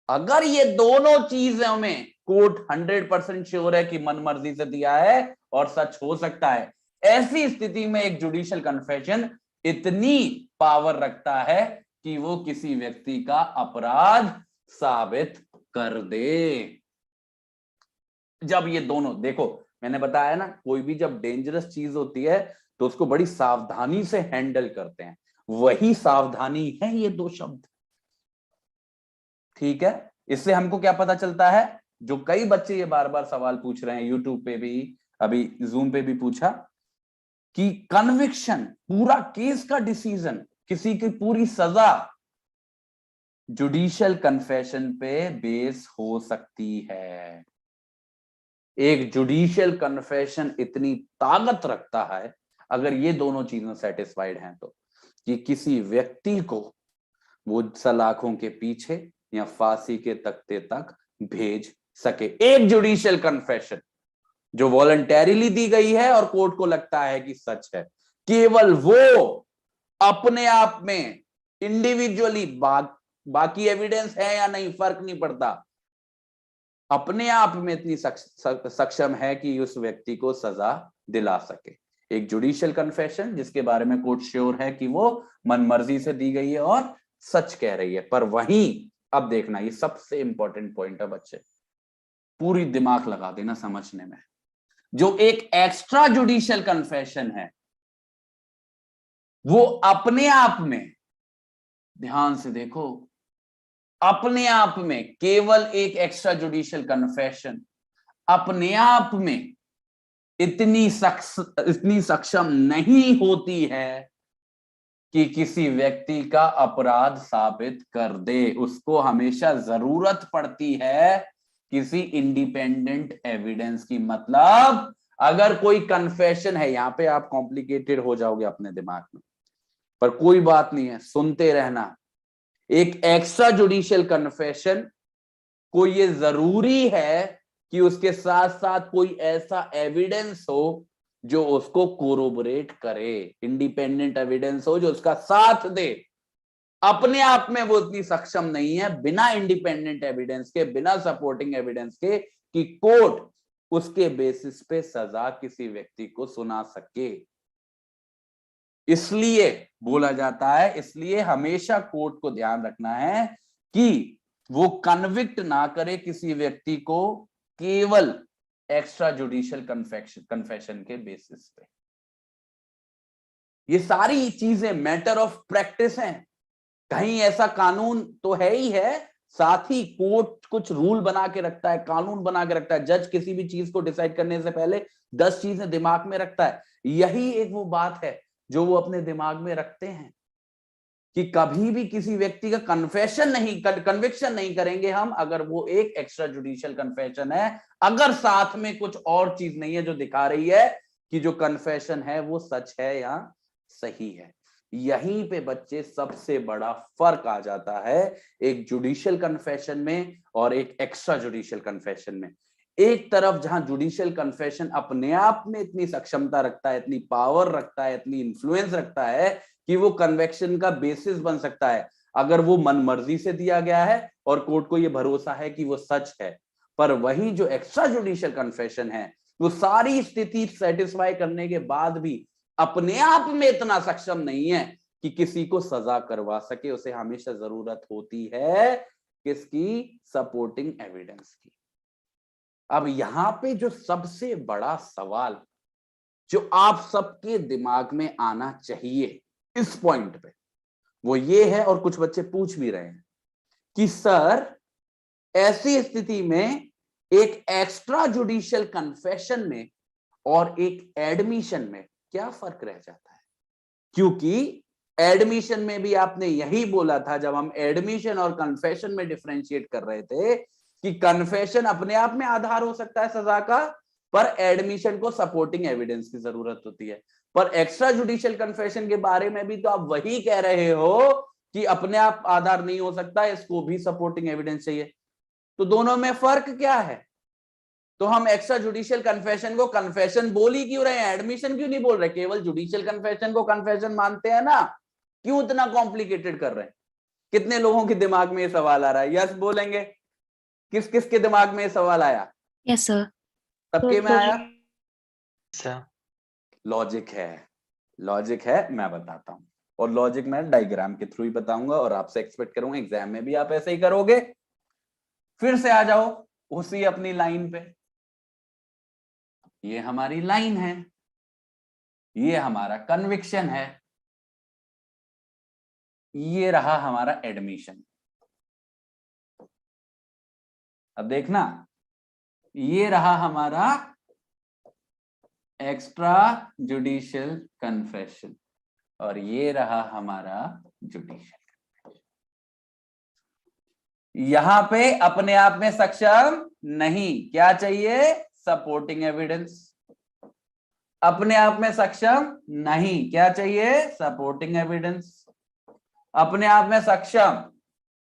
अगर ये दोनों चीजों में कोर्ट 100% श्योर है कि मन मर्जी से दिया है और सच हो सकता है, ऐसी स्थिति में एक जुडिशियल कन्फेशन इतनी पावर रखता है कि वो किसी व्यक्ति का अपराध साबित कर दे। जब ये दोनों, देखो मैंने बताया ना, कोई भी जब डेंजरस चीज होती है तो उसको बड़ी सावधानी से हैंडल करते हैं, वही सावधानी है ये 2 शब्द। ठीक है, इससे हमको क्या पता चलता है, जो कई बच्चे ये बार बार सवाल पूछ रहे हैं, यूट्यूब पे भी, अभी जूम पे भी पूछा, कि कन्विक्शन, पूरा केस का डिसीजन, किसी की पूरी सजा जुडिशियल कन्फेशन पे बेस हो सकती है। एक जुडिशियल कन्फेशन इतनी ताकत रखता है, अगर ये दोनों चीजें सेटिस्फाइड हैं तो, कि किसी व्यक्ति को वो सलाखों के पीछे या फांसी के तख्ते तक भेज सके। एक जुडिशियल कन्फेशन जो वॉलंटरीली दी गई है और कोर्ट को लगता है कि सच है, केवल वो अपने आप में इंडिविजुअली, बाकी एविडेंस है या नहीं फर्क नहीं पड़ता, अपने आप में इतनी सक्षम है कि उस व्यक्ति को सजा दिला सके। एक जुडिशियल कन्फेशन जिसके बारे में कोर्ट श्योर है कि वो मनमर्जी से दी गई है और सच कह रही है। पर वहीं अब देखना, ये सबसे इंपॉर्टेंट पॉइंट है बच्चे, पूरी दिमाग लगा देना समझने में, जो एक एक्स्ट्रा जुडिशियल कन्फेशन है वो अपने आप में, ध्यान से देखो, अपने आप में केवल एक एक्स्ट्रा जुडिशियल कन्फेशन अपने आप में इतनी सक्षम नहीं होती है कि किसी व्यक्ति का अपराध साबित कर दे। उसको हमेशा जरूरत पड़ती है किसी इंडिपेंडेंट एविडेंस की। मतलब अगर कोई कन्फेशन है, यहां पे आप कॉम्प्लिकेटेड हो जाओगे अपने दिमाग में, पर कोई बात नहीं है, सुनते रहना। एक एक्स्ट्रा जुडिशियल कन्फेशन को ये जरूरी है कि उसके साथ साथ कोई ऐसा एविडेंस हो जो उसको कोरोबोरेट करे, इंडिपेंडेंट एविडेंस हो जो उसका साथ दे। अपने आप में वो इतनी सक्षम नहीं है बिना इंडिपेंडेंट एविडेंस के, बिना सपोर्टिंग एविडेंस के, कि कोर्ट उसके बेसिस पे सजा किसी व्यक्ति को सुना सके। इसलिए बोला जाता है, इसलिए हमेशा कोर्ट को ध्यान रखना है कि वो कन्विक्ट ना करे किसी व्यक्ति को केवल एक्स्ट्रा जुडिशियल कन्फेशन के बेसिस पे। ये सारी चीजें मैटर ऑफ प्रैक्टिस हैं। कहीं ऐसा कानून तो है ही है, साथ ही कोर्ट कुछ रूल बना के रखता है, कानून बना के रखता है। जज किसी भी चीज को डिसाइड करने से पहले 10 चीजें दिमाग में रखता है। यही एक वो बात है जो वो अपने दिमाग में रखते हैं कि कभी भी किसी व्यक्ति का कन्विक्शन नहीं करेंगे हम अगर वो एक एक्स्ट्रा जुडिशियल कन्फेशन है, अगर साथ में कुछ और चीज नहीं है जो दिखा रही है कि जो कन्फेशन है वो सच है या सही है। यहीं पे बच्चे सबसे बड़ा फर्क आ जाता है एक जुडिशियल कन्फेशन में और एक एक्स्ट्रा जुडिशियल कन्फेशन में। एक तरफ जहां जुडिशियल कन्फेशन अपने आप में इतनी सक्षमता रखता है, इतनी पावर रखता है, इतनी इन्फ्लुएंस रखता है कि वो कन्विक्शन का बेसिस बन सकता है अगर वो मनमर्जी से दिया गया है और कोर्ट को ये भरोसा है कि वो सच है। पर वही जो एक्स्ट्रा जुडिशियल कन्फेशन है वो सारी स्थिति सेटिस्फाई करने के बाद भी अपने आप में इतना सक्षम नहीं है कि किसी को सजा करवा सके। उसे हमेशा जरूरत होती है किसकी? सपोर्टिंग एविडेंस की। अब यहां पे जो सबसे बड़ा सवाल जो आप सबके दिमाग में आना चाहिए इस पॉइंट पे वो ये है, और कुछ बच्चे पूछ भी रहे हैं कि सर ऐसी स्थिति में एक एक्स्ट्रा जुडिशियल कन्फेशन में और एक एडमिशन में क्या फर्क रह जाता है? क्योंकि एडमिशन में भी आपने यही बोला था जब हम एडमिशन और कन्फेशन में डिफरेंशिएट कर रहे थे कि कन्फेशन अपने आप में आधार हो सकता है सजा का, पर एडमिशन को सपोर्टिंग एविडेंस की जरूरत होती है। पर एक्स्ट्रा जुडिशियल कन्फेशन के बारे में भी तो आप वही कह रहे हो कि अपने आप आधार नहीं हो सकता, इसको भी सपोर्टिंग एविडेंस चाहिए। तो दोनों में फर्क क्या है? तो हम एक्स्ट्रा जुडिशियल कन्फेशन को कन्फेशन बोल ही क्यों रहे हैं, एडमिशन क्यों नहीं बोल रहे? केवल जुडिशियल कन्फेशन को कन्फेशन मानते हैं ना, क्यों इतना कॉम्प्लिकेटेड कर रहे हैं? कितने लोगों के दिमाग में ये सवाल आ रहा है? यस बोलेंगे। किस किस के दिमाग में ये सवाल आया? Yes sir. सबके में आया? सर लॉजिक है, मैं बताता हूं, और लॉजिक मैं डायग्राम के थ्रू ही बताऊंगा और आपसे एक्सपेक्ट करूंगा एग्जाम में भी आप ऐसे ही करोगे। फिर से आ जाओ उसी अपनी लाइन पे। ये हमारी लाइन है, ये हमारा कन्विक्शन है, ये रहा हमारा एडमिशन। अब देखना, ये रहा हमारा एक्स्ट्रा जुडिशियल कन्फेशन और ये रहा हमारा जुडिशियल। यहां पे अपने आप में सक्षम नहीं, क्या चाहिए? Supporting evidence. अपने आप में सक्षम नहीं, क्या चाहिए? Supporting evidence. अपने आप में सक्षम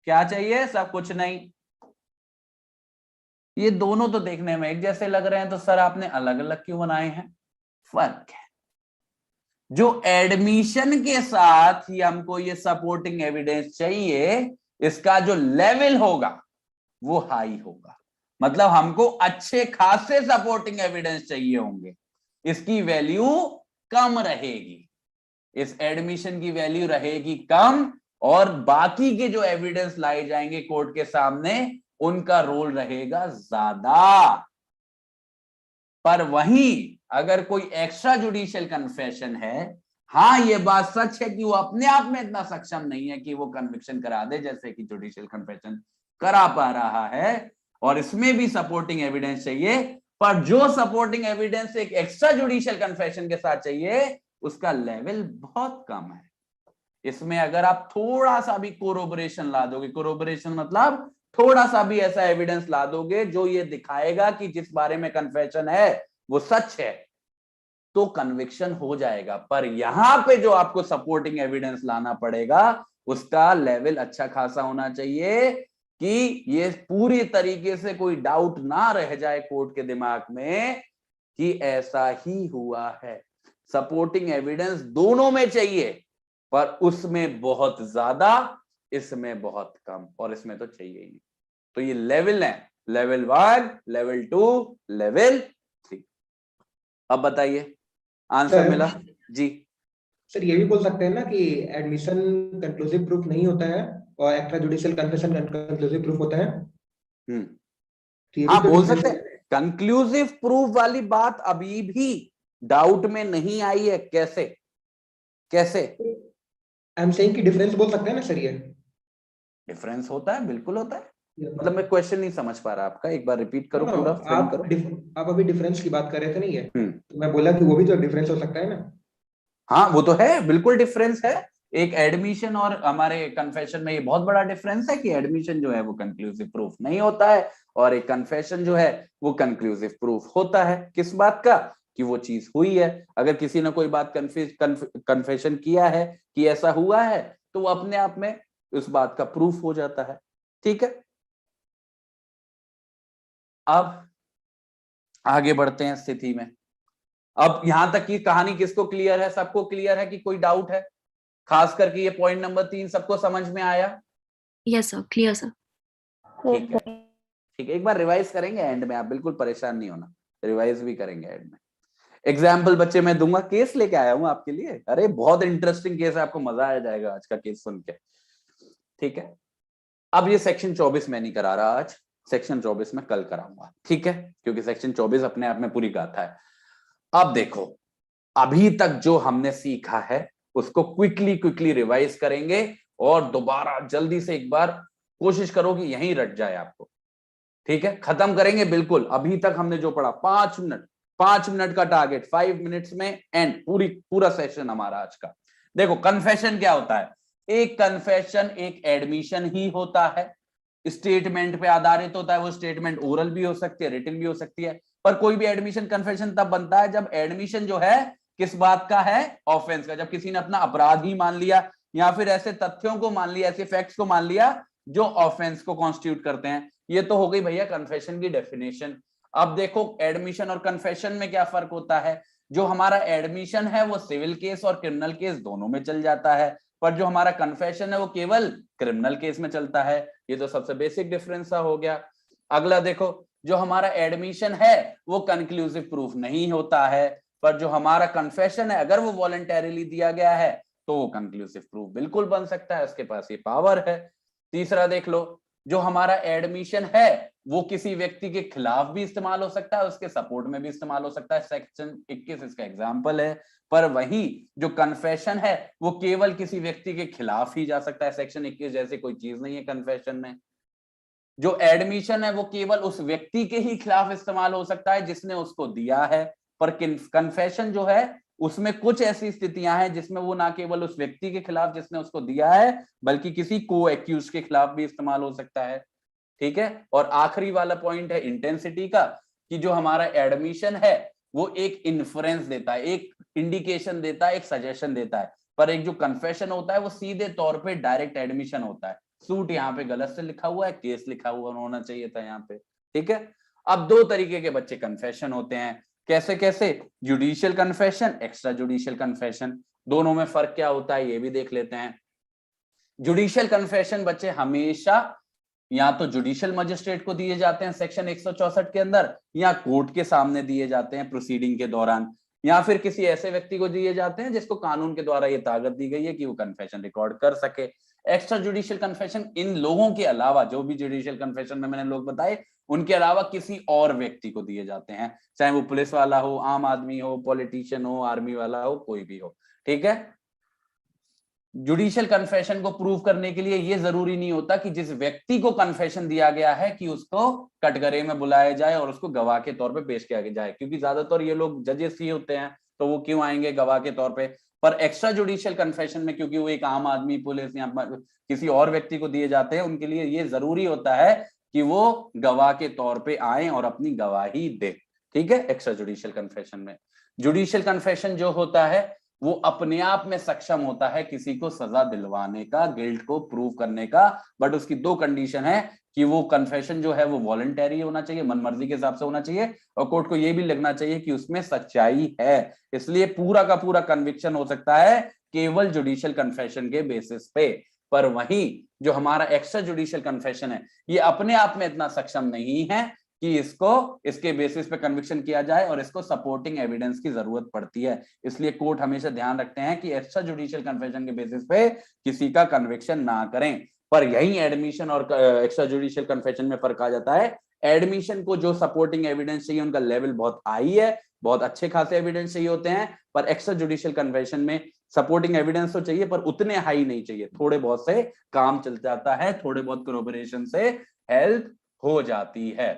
क्या चाहिए? सब कुछ नहीं। ये दोनों तो देखने में एक जैसे लग रहे हैं, तो सर आपने अलग अलग क्यों बनाए हैं? फर्क है। जो एडमिशन के साथ ही हमको ये सपोर्टिंग एविडेंस चाहिए, इसका जो लेवल होगा वो हाई होगा। मतलब हमको अच्छे खासे सपोर्टिंग एविडेंस चाहिए होंगे, इसकी वैल्यू कम रहेगी। इस एडमिशन की वैल्यू रहेगी कम और बाकी के जो एविडेंस लाए जाएंगे कोर्ट के सामने उनका रोल रहेगा ज्यादा। पर वहीं अगर कोई एक्स्ट्रा जुडिशियल कन्फेशन है, हाँ ये बात सच है कि वो अपने आप में इतना सक्षम नहीं है कि वो कन्विक्शन करा दे जैसे कि जुडिशियल कन्फेशन करा पा रहा है, और इसमें भी सपोर्टिंग एविडेंस चाहिए, पर जो सपोर्टिंग एविडेंस एक एक्स्ट्रा जुडिशियल कन्फेशन के साथ चाहिए उसका लेवल बहुत कम है। इसमें अगर आप थोड़ा सा भी कोरोबोरेशन ला दोगे, कोरोबोरेशन मतलब थोड़ा सा भी ऐसा एविडेंस ला दोगे जो ये दिखाएगा कि जिस बारे में कन्फेशन है वो सच है, तो कन्विक्शन हो जाएगा। पर यहां पे जो आपको सपोर्टिंग एविडेंस लाना पड़ेगा उसका लेवल अच्छा खासा होना चाहिए कि ये पूरी तरीके से कोई डाउट ना रह जाए कोर्ट के दिमाग में कि ऐसा ही हुआ है। सपोर्टिंग एविडेंस दोनों में चाहिए, पर उसमें बहुत ज्यादा, इसमें बहुत कम, और इसमें तो चाहिए ही नहीं। तो ये लेवल है, लेवल 1, लेवल 2, लेवल 3। अब बताइए आंसर सर, मिला जी? सर ये भी बोल सकते हैं ना कि एडमिशन कंक्लूसिव प्रूफ नहीं होता है और extra judicial confession conclusive proof होता है। तो ये भी हाँ तो बोल difference सकते हैं। कंक्लूसिव प्रूफ वाली बात अभी भी डाउट में नहीं आई है। कैसे कैसे है। आई एम सेइंग कि डिफरेंस बोल सकते हैं ना सर ये। डिफरेंस होता है, बिल्कुल होता है। मतलब मैं क्वेश्चन नहीं समझ पा रहा आपका, एक बार रिपीट करो, नो, पूरा फ्रेम आप करो। आप अभी डिफरेंस की बात कर रहे थे नहीं है, तो मैं बोला कि वो भी तो डिफरेंस हो सकता है ना। हाँ वो तो है, बिल्कुल डिफरेंस है। एक एडमिशन और हमारे कन्फेशन में ये बहुत बड़ा डिफरेंस है कि एडमिशन जो है वो कंक्लूसिव प्रूफ नहीं होता है और एक कन्फेशन जो है वो कंक्लूसिव प्रूफ होता है। किस बात का? कि वो चीज हुई है। अगर किसी ने कोई बात कन्फेशन किया है कि ऐसा हुआ है, तो वो अपने आप में उस बात का प्रूफ हो जाता है। ठीक है, अब आगे बढ़ते हैं स्थिति में। अब यहां तक की कहानी किसको क्लियर है? सबको क्लियर है कि कोई डाउट है? खास करके ये पॉइंट नंबर 3 सबको समझ में आया? Yes sir, clear sir. ठीक है, ठीक है। एक बार रिवाइज करेंगे एंड में, आप बिल्कुल परेशान नहीं होना, रिवाइज भी करेंगे एंड में। एग्जाम्पल बच्चे मैं दूंगा, केस लेके आया हूं आपके लिए। अरे बहुत इंटरेस्टिंग केस है, आपको मजा आ जाएगा आज का केस सुन के। ठीक है, अब ये सेक्शन 24 मैं नहीं करा रहा आज, सेक्शन 24 में कल कराऊंगा। ठीक है, क्योंकि सेक्शन 24 अपने आप में पूरी गाथा है। अब देखो, अभी तक जो हमने सीखा है उसको क्विकली रिवाइज करेंगे और दोबारा जल्दी से एक बार कोशिश करो कि यहीं रट जाए आपको। ठीक है, खत्म करेंगे बिल्कुल। अभी तक हमने जो पढ़ा 5 मिनट का टारगेट, 5 मिनट्स में एंड पूरा सेशन हमारा आज का। देखो कन्फेशन क्या होता है? एक कन्फेशन एक एडमिशन ही होता है, स्टेटमेंट पे आधारित होता है। वो स्टेटमेंट ओरल भी हो सकती है, रिटन भी हो सकती है, पर कोई भी एडमिशन कन्फेशन तब बनता है जब एडमिशन जो है किस बात का है? ऑफेंस का। जब किसी ने अपना अपराध ही मान लिया या फिर ऐसे तथ्यों को मान लिया, ऐसे फैक्ट्स को मान लिया जो ऑफेंस को कॉन्स्टिट्यूट करते हैं। ये तो हो गई भैया कन्फेशन की डेफिनेशन। अब देखो एडमिशन और कन्फेशन में क्या फर्क होता है। जो हमारा एडमिशन है वो सिविल केस और क्रिमिनल केस दोनों में चल जाता है, पर जो हमारा कन्फेशन है वो केवल क्रिमिनल केस में चलता है। ये तो सबसे बेसिक डिफरेंस हो गया। अगला देखो, जो हमारा एडमिशन है वो कंक्लूसिव प्रूफ नहीं होता है, पर जो हमारा कन्फेशन है अगर वो वॉलंटरीली दिया गया है तो वो कंक्लूसिव प्रूफ बिल्कुल बन सकता है, उसके पास ये पावर है। तीसरा देख लो, जो हमारा एडमिशन है वो किसी व्यक्ति के खिलाफ भी इस्तेमाल हो सकता है, उसके सपोर्ट में भी इस्तेमाल हो सकता है। सेक्शन 21 इसका एग्जाम्पल है। पर वही जो कन्फेशन है वो केवल किसी व्यक्ति के खिलाफ ही जा सकता है। सेक्शन 21 जैसे कोई चीज नहीं है कन्फेशन में। जो एडमिशन है वो केवल उस व्यक्ति के ही खिलाफ इस्तेमाल हो सकता है जिसने उसको दिया है, पर कन्फेशन जो है उसमें कुछ ऐसी स्थितियां हैं जिसमें वो ना केवल उस व्यक्ति के खिलाफ जिसने उसको दिया है बल्कि किसी को एक्यूज के खिलाफ भी इस्तेमाल हो सकता है। ठीक है, और आखिरी वाला पॉइंट है इंटेंसिटी का, कि जो हमारा एडमिशन है वो एक इन्फ्रेंस देता है, एक इंडिकेशन देता है, एक सजेशन देता है, पर एक जो कन्फेशन होता है वो सीधे तौर पे डायरेक्ट एडमिशन होता है। सूट यहाँ पे गलत से लिखा हुआ है, केस लिखा हुआ होना चाहिए था यहाँ पे। ठीक है, अब दो तरीके के बच्चे कन्फेशन होते हैं। कैसे कैसे? Judicial confession, extra judicial confession. दोनों में फर्क क्या होता है ये भी देख लेते हैं। जुडिशियल कन्फेशन बच्चे हमेशा या तो जुडिशियल मजिस्ट्रेट को दिए जाते हैं सेक्शन 164 के अंदर, या कोर्ट के सामने दिए जाते हैं प्रोसीडिंग के दौरान, या फिर किसी ऐसे व्यक्ति को दिए जाते हैं जिसको कानून के द्वारा ये ताकत दी गई है कि वो कन्फेशन रिकॉर्ड कर सके। एक्स्ट्रा जुडिशियल कन्फेशन इन लोगों के अलावा, जो भी जुडिशियल कन्फेशन में मैंने लोग बताए, उनके अलावा किसी और व्यक्ति को दिए जाते हैं, चाहे वो पुलिस वाला हो, आम आदमी हो, पॉलिटिशियन हो, आर्मी वाला हो, कोई भी हो। ठीक है, जुडिशियल कन्फेशन को प्रूव करने के लिए ये जरूरी नहीं होता कि जिस व्यक्ति को कन्फेशन दिया गया है कि उसको कटघरे में बुलाया जाए और उसको गवाह के तौर पे पेश किया जाए, क्योंकि ज्यादातर ये लोग जजेस ही होते हैं, तो वो क्यों आएंगे गवाह के तौर पे। पर एक्स्ट्रा जुडिशियल कन्फेशन में क्योंकि वो एक आम आदमी, पुलिस या किसी और व्यक्ति को दिए जाते हैं, उनके लिए ये जरूरी होता है कि वो गवाह के तौर पे आए और अपनी गवाही दे। ठीक है, एक्स्ट्रा जुडिशियल कन्फेशन में जुडिशियल कन्फेशन जो होता है वो अपने आप में सक्षम होता है किसी को सजा दिलवाने का, गिल्ट को प्रूव करने का, बट उसकी दो कंडीशन है कि वो कन्फेशन जो है वो वॉलंटरी होना चाहिए, मनमर्जी के हिसाब से होना चाहिए, और कोर्ट को ये भी लिखना चाहिए कि उसमें सच्चाई है। इसलिए पूरा का पूरा कन्विक्शन हो सकता है केवल जुडिशियल कन्फेशन के बेसिस पे। पर वहीं जो हमारा एक्स्ट्रा जुडिशियल कन्फेशन है ये अपने आप में इतना सक्षम नहीं है कि इसको इसके बेसिस पे कन्विक्शन किया जाए, और इसको सपोर्टिंग एविडेंस की जरूरत पड़ती है। इसलिए कोर्ट हमेशा ध्यान रखते हैं कि एक्स्ट्रा जुडिशियल कन्फेशन के बेसिस पे किसी का कन्विक्शन ना करें। पर यही एडमिशन और एक्स्ट्रा जुडिशियल कन्फेशन में फर्क आ जाता है। एडमिशन को जो सपोर्टिंग एविडेंस चाहिए उनका लेवल बहुत हाई है, बहुत अच्छे खासे एविडेंस चाहिए होते हैं, पर एक्स्ट्रा जुडिशियल कन्फेशन में सपोर्टिंग एविडेंस तो चाहिए पर उतने हाई नहीं चाहिए, थोड़े बहुत से काम चल जाता है, थोड़े बहुत कोरोबोरेशन से हेल्प हो जाती है।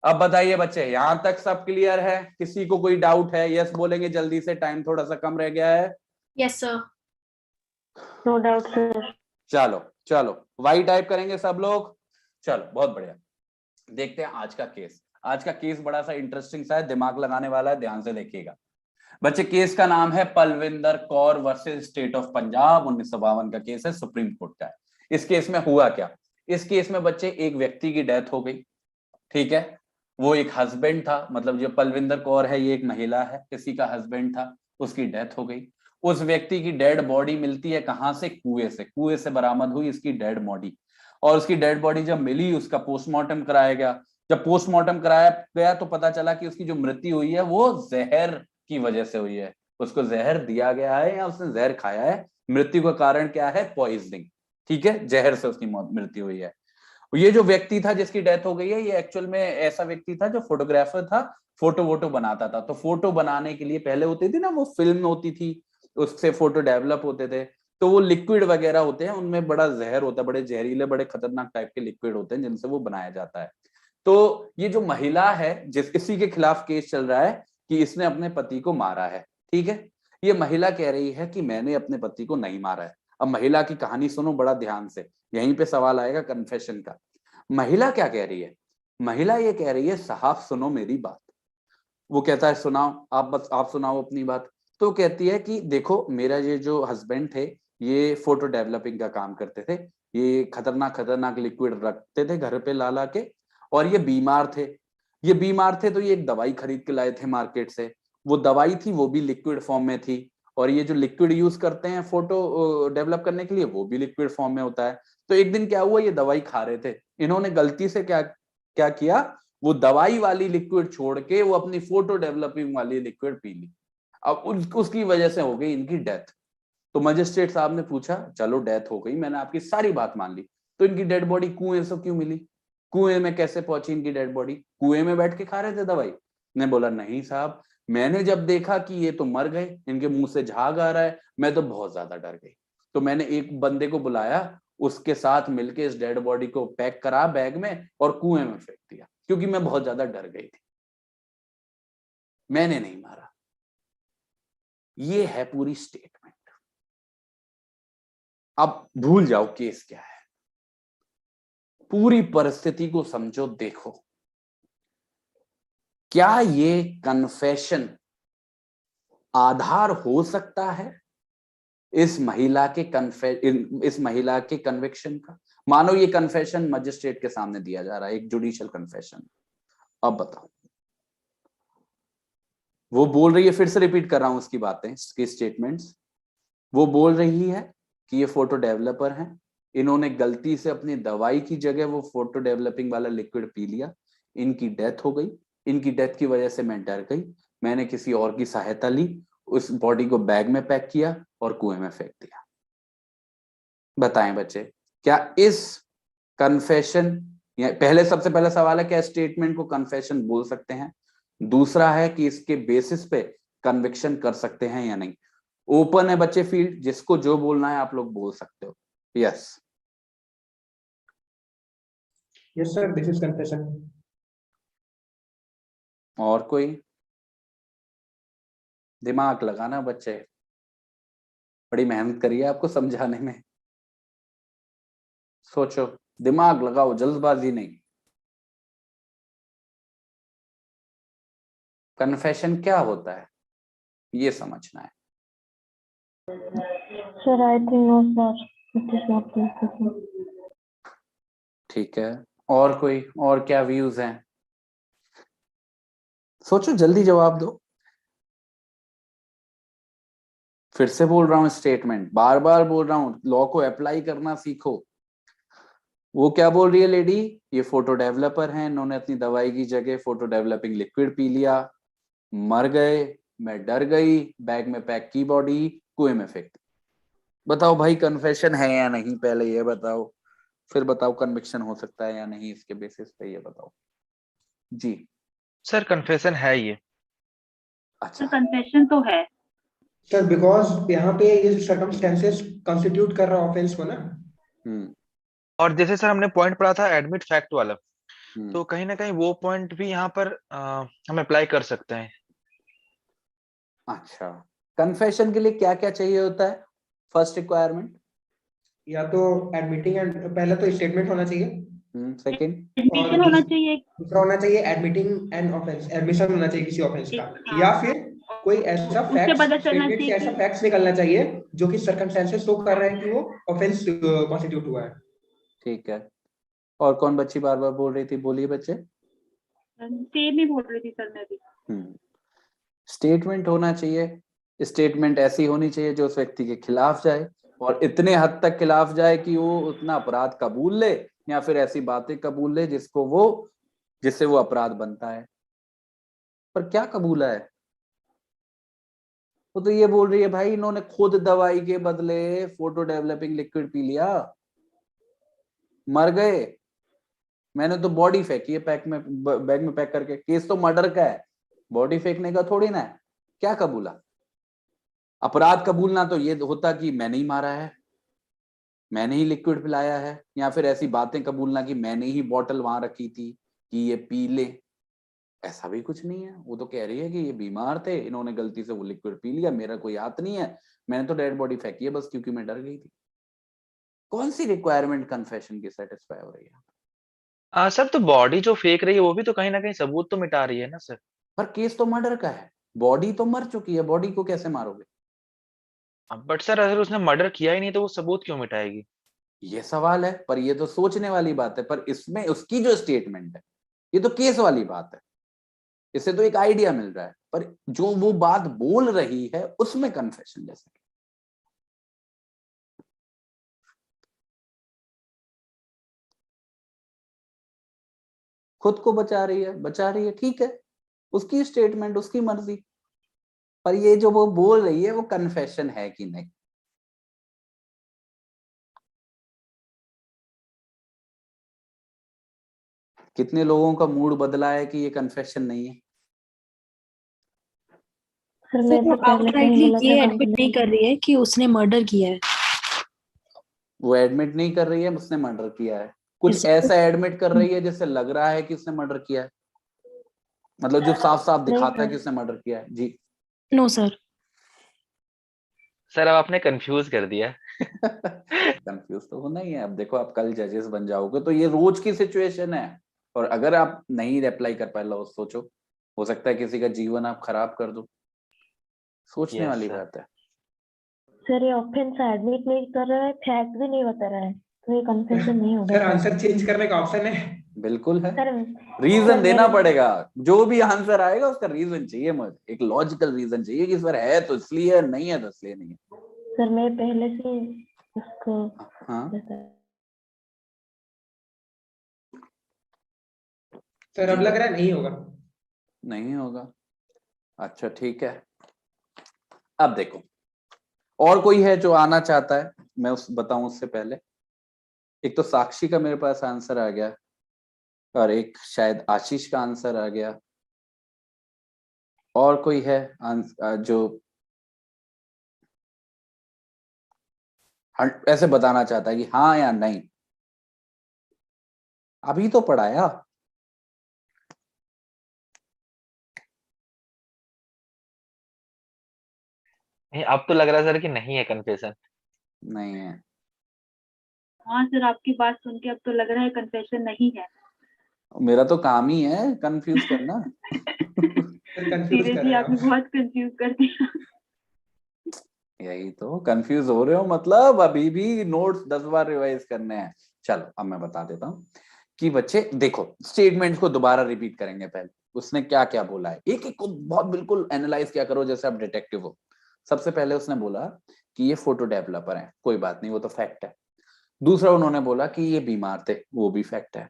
अब बताइए बच्चे, यहां तक सब क्लियर है? किसी को कोई डाउट है? यस बोलेंगे जल्दी से, टाइम थोड़ा सा कम रह गया है। Yes, sir. No doubt sir. चलो चलो वाई टाइप करेंगे सब लोग। चलो बहुत बढ़िया, देखते हैं आज का केस। आज का केस बड़ा सा इंटरेस्टिंग सा है, दिमाग लगाने वाला है, ध्यान से देखिएगा बच्चे। केस का नाम है Palvinder Kaur versus state of Punjab, 1952 का केस है, सुप्रीम कोर्ट का है। इस केस में हुआ क्या? इस केस में बच्चे एक व्यक्ति की डेथ हो गई, ठीक है, वो एक हस्बैंड था, मतलब जो पलविंदर कौर है ये एक महिला है, किसी का हस्बैंड था, उसकी डेथ हो गई। उस व्यक्ति की डेड बॉडी मिलती है कहां से? कुएं से। कुएं से बरामद हुई इसकी डेड बॉडी, और उसकी डेड बॉडी जब मिली उसका पोस्टमार्टम कराया गया। जब पोस्टमार्टम कराया गया तो पता चला कि उसकी जो मृत्यु हुई है वो जहर की वजह से हुई है, उसको जहर दिया गया है या उसने जहर खाया है। मृत्यु का कारण क्या है? पॉइजनिंग, ठीक है, जहर से उसकी मृत्यु हुई है। ये जो व्यक्ति था जिसकी डेथ हो गई है ये एक्चुअल में ऐसा व्यक्ति था जो फोटोग्राफर था, फोटो वोटो बनाता था। तो फोटो बनाने के लिए पहले होती थी ना वो फिल्म होती थी, उससे फोटो डेवलप होते थे, तो वो लिक्विड वगैरह होते हैं, उनमें बड़ा जहर होता है, बड़े जहरीले बड़े खतरनाक टाइप के लिक्विड होते हैं जिनसे वो बनाया जाता है। तो ये जो महिला है जिस इसी के खिलाफ केस चल रहा है कि इसने अपने पति को मारा है, ठीक है। ये महिला कह रही है कि मैंने अपने पति को नहीं मारा है। अब महिला की कहानी सुनो बड़ा ध्यान से, यहीं पे सवाल आएगा कन्फेशन का। महिला क्या कह रही है? महिला ये कह रही है साहब सुनो मेरी बात। वो कहता है सुनाओ आप, बस आप सुनाओ अपनी बात। तो कहती है कि देखो मेरा ये जो हस्बैंड थे ये फोटो डेवलपिंग का काम करते थे, ये खतरनाक खतरनाक लिक्विड रखते थे घर पे ला ला के, और ये बीमार थे। ये बीमार थे तो ये एक दवाई खरीद के लाए थे मार्केट से, वो दवाई थी वो भी लिक्विड फॉर्म में थी, और ये जो लिक्विड यूज करते हैं फोटो डेवलप करने के लिए वो भी लिक्विड फॉर्म में होता है। तो एक दिन क्या हुआ, ये दवाई खा रहे थे, इन्होंने गलती से क्या क्या किया, वो दवाई वाली लिक्विड छोड़ के वो अपनी फोटो डेवलपिंग वाली लिक्विड पी ली। अब उसकी वजह से हो गई इनकी डेथ। तो मजिस्ट्रेट साहब ने पूछा चलो डेथ हो गई, मैंने आपकी सारी बात मान ली, तो इनकी डेड बॉडी कुएं से क्यों मिली? कुएं में कैसे पहुंची इनकी डेड बॉडी? कुएं में बैठ के खा रहे थे दवाई? ने बोला नहीं साहब, मैंने जब देखा कि ये तो मर गए, इनके मुंह से झाग आ रहा है, मैं तो बहुत ज्यादा डर गई, तो मैंने एक बंदे को बुलाया, उसके साथ मिलके इस डेड बॉडी को पैक करा बैग में और कुएं में फेंक दिया, क्योंकि मैं बहुत ज्यादा डर गई थी, मैंने नहीं मारा। ये है पूरी स्टेटमेंट। अब भूल जाओ केस क्या है, पूरी परिस्थिति को समझो, देखो क्या ये कन्फेशन आधार हो सकता है इस महिला के कन्विक्शन का? मानो ये कन्फेशन मजिस्ट्रेट के सामने दिया जा रहा है, एक जुडिशियल कन्फेशन। अब बताओ, वो बोल रही है, फिर से रिपीट कर रहा हूं उसकी बातें, इसकी स्टेटमेंट्स। वो बोल रही है कि ये फोटो डेवलपर हैं, इन्होंने गलती से अपनी दवाई की जगह वो फोटो डेवलपिंग वाला लिक्विड पी लिया, इनकी डेथ हो गई, इनकी डेथ की वजह से मैं डर गई, मैंने किसी और की सहायता ली, उस बॉडी को बैग में पैक किया और कुएं में फेंक दिया। बताएं बच्चे, क्या इस कन्फेशन, पहले सबसे पहला सवाल है क्या स्टेटमेंट को कन्फेशन बोल सकते हैं, दूसरा है कि इसके बेसिस पे कन्विक्शन कर सकते हैं या नहीं। ओपन है बच्चे फील्ड, जिसको जो बोलना है आप लोग बोल सकते हो। Yes yes sir, this is confession. और कोई? दिमाग लगाना बच्चे, बड़ी मेहनत करिए आपको समझाने में, सोचो, दिमाग लगाओ, जल्दबाजी नहीं। कन्फेशन क्या होता है ये समझना है। Sir, I think no, sir. It is not confession. ठीक है, और कोई, और क्या व्यूज हैं? सोचो, जल्दी जवाब दो। फिर से बोल रहा हूं स्टेटमेंट, बार बार बोल रहा हूं, लॉ को अप्लाई करना सीखो। वो क्या बोल रही है लेडी? ये फोटो डेवलपर हैं, इन्होंने अपनी दवाई की जगह फोटो डेवलपिंग लिक्विड पी लिया, मर गए, मैं डर गई, बैग में पैक की बॉडी, कुएं में फेंक दी। बताओ भाई कन्फेशन है या नहीं, पहले ये बताओ, फिर बताओ कन्विक्शन हो सकता है या नहीं, इसके बेसिस पे ये बताओ जी। सर कन्फेशन है ये। अच्छा, कन्फेशन तो है। सर बिकॉज यहाँ पे ये सर्कमस्टेंसेस कंस्टिट्यूट कर रहा ऑफेंस को ना। और जैसे सर हमने पॉइंट पढ़ा था एडमिट फैक्ट वाला, हम्म। तो कहीं ना कहीं वो पॉइंट भी यहाँ पर हम अप्लाई कर सकते हैं। अच्छा, कन्फेशन के लिए क्या क्या चाहिए होता है? फर्स्ट रिक्वायरमेंट, या तो एडमिटिंग एंड पहला तो स्टेटमेंट होना चाहिए, सेकंड, एडमिशन होना चाहिए। दूसरा होना चाहिए एडमिटिंग एंड ऑफेंस, एडमिशन होना चाहिए किसी ऑफेंस का, हाँ। या फिर कोई ऐसा उससे फैक्ट पता चलना स्टेटमेंट से चाहिए ऐसा कि फैक्ट्स निकलना चाहिए जो कि सर्कमस्टेंसेस शो कर रहे हैं कि वो ऑफेंस कॉन्स्टिट्यूट हुआ है। ठीक है। और कौन बच्ची बार बार बोल रही थी, बोलिए बच्चे। सेम ही बोल रही थी सर मैं भी। स्टेटमेंट होना चाहिए, स्टेटमेंट ऐसी होनी चाहिए जो उस व्यक्ति के खिलाफ जाए, और इतने हद तक खिलाफ जाए कि वो उतना अपराध कबूल ले, या फिर ऐसी बातें कबूल ले जिससे वो अपराध बनता है। पर क्या कबूला है? वो तो ये बोल रही है भाई इन्होंने खुद दवाई के बदले फोटो डेवलपिंग लिक्विड पी लिया, मर गए, मैंने तो बॉडी फेंकी है पैक में, बैग में पैक करके। केस तो मर्डर का है, बॉडी फेंकने का थोड़ी ना है। क्या कबूला? अपराध कबूलना तो ये होता कि मैंने ही मारा है, मैंने ही लिक्विड पिलाया है, या फिर ऐसी बातें कबूलना कि मैंने ही बॉटल वहां रखी थी कि ये पी ले। ऐसा भी कुछ नहीं है, वो तो कह रही है कि ये बीमार थे, इन्होंने गलती से वो लिक्विड पी लिया, मेरा कोई हाथ नहीं है, मैंने तो डेड बॉडी फेंकी है बस क्योंकि मैं डर गई थी। कौन सी रिक्वायरमेंट कन्फेशन की सेटिस्फाई हो रही है? सर तो बॉडी जो फेंक रही है वो भी तो कहीं ना कहीं सबूत तो मिटा रही है ना सर। पर केस तो मर्डर का है, बॉडी तो मर चुकी है, बॉडी को कैसे मारोगे? बट सर अगर उसने मर्डर किया ही नहीं तो वो सबूत क्यों मिटाएगी? ये सवाल है, पर ये तो सोचने वाली बात है। पर इसमें उसकी जो स्टेटमेंट है, ये तो केस वाली बात है, इससे तो एक आइडिया मिल रहा है, पर जो वो बात बोल रही है उसमें कन्फेशन जैसे। खुद को बचा रही है, ठीक है, उसकी स्टेटमेंट, उसकी मर्जी। पर ये जो वो बोल रही है वो कन्फेशन है कि नहीं? कितने लोगों का मूड बदला है कि ये कन्फेशन नहीं है? सर सर मैं वो तो पहले से ही आउटराइटली बोला ये था एडमिट नहीं कर रही है कि उसने मर्डर किया है। वो एडमिट नहीं कर रही है उसने मर्डर किया है, कुछ ऐसा एडमिट कर रही है जिससे लग रहा है कि उसने मर्डर किया है, मतलब जो साफ साफ नहीं दिखाता है कि सर। उसने मर्डर किया है जी। No sir. सर अब आपने कंफ्यूज कर दिया। कंफ्यूज तो होना ही है। अब देखो, आप कल जजेस बन जाओगे तो ये रोज की सिचुएशन है, और अगर आप नहीं अप्लाई कर पाए लो, सोचो, हो सकता है किसी का जीवन आप खराब कर दो। सोचने यस वाली सर। बात है। सर ये ऑफेंस एडमिट नहीं कर रहा है, फैक्ट भी नहीं बता रहा है, तो ये कन्फेशन नहीं होगा सर आंसर चेंज करने का ऑप्शन है। बिल्कुल है, सर रीजन देना मेरे पड़ेगा। जो भी आंसर आएगा उसका रीजन चाहिए मुझे, एक लॉजिकल रीजन चाहिए कि सर है तो इसलिए, नहीं है तो इसलिए नहीं है। सर मैं पहले से उसको हाँ, सर अब लग रहा है नहीं होगा। नहीं होगा। अच्छा ठीक है, अब देखो, और कोई है जो आना चाहता है? मैं उस बताऊं उससे पहले, एक तो साक्षी का मेरे पास आंसर आ गया, और एक शायद आशीष का आंसर आ गया। और कोई है जो ऐसे बताना चाहता है कि हाँ या नहीं। अभी तो पढ़ाया। नहीं, अब तो लग रहा है सर कि नहीं है कन्फेशन। नहीं है। हाँ सर, आपकी बात सुन के अब तो लग रहा है कन्फेशन नहीं है। मेरा तो काम ही है कंफ्यूज करना। फिर कंफ्यूज कर सीरियसली रहे आपने हो। बहुत कंफ्यूज कर दिया। यही तो, कंफ्यूज हो रहे हो मतलब, अभी भी नोट्स 10 बार रिवाइज करने हैं। चलो अब मैं बता देता हूँ कि बच्चे देखो, स्टेटमेंट को दोबारा रिपीट करेंगे। पहले उसने क्या क्या बोला है, एक एक को बहुत बिल्कुल एनालाइज क्या करो जैसे आप डिटेक्टिव हो। सबसे पहले उसने बोला कि ये फोटो डेवलपर है, कोई बात नहीं, वो तो फैक्ट है। दूसरा उन्होंने बोला कि ये बीमार थे, वो भी फैक्ट है।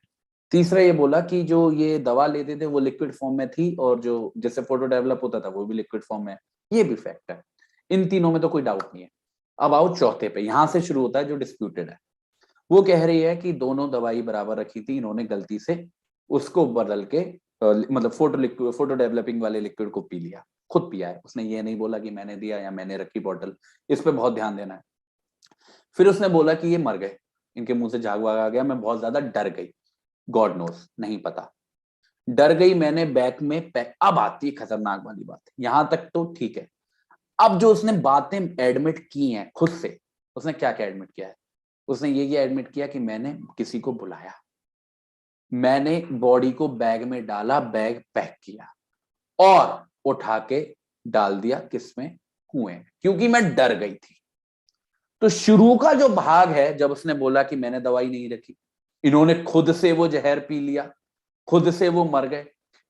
तीसरा ये बोला कि जो ये दवा लेते थे वो लिक्विड फॉर्म में थी, और जो जैसे फोटो डेवलप होता था वो भी लिक्विड फॉर्म में, ये भी फैक्ट है। इन तीनों में तो कोई डाउट नहीं है। अब आओ चौथे पे, यहां से शुरू होता है जो डिस्प्यूटेड है। वो कह रही है कि दोनों दवाई बराबर रखी थी, इन्होंने गलती से उसको बदल के मतलब फोटो डेवलपिंग वाले लिक्विड को पी लिया, खुद पिया है उसने। ये नहीं बोला कि मैंने दिया या मैंने रखी बॉटल, इस पे बहुत ध्यान देना है। फिर उसने बोला कि ये मर गए, इनके मुंह से झाग वाग आ गया, मैं बहुत ज्यादा डर गई, गॉड नोस, नहीं पता, डर गई मैंने बैग में पैक। अब आती है खतरनाक वाली बात, यहां तक तो ठीक है। अब जो उसने बातें एडमिट की हैं खुद से, उसने क्या क्या एडमिट किया है? उसने ये एडमिट किया कि मैंने किसी को बुलाया, मैंने बॉडी को बैग में डाला, बैग पैक किया और उठा के डाल दिया किसमें? कुएं में, क्योंकि मैं डर गई थी। तो शुरू का जो भाग है, जब उसने बोला कि मैंने दवाई नहीं रखी, इन्होंने खुद से वो जहर पी लिया, खुद से वो मर गए,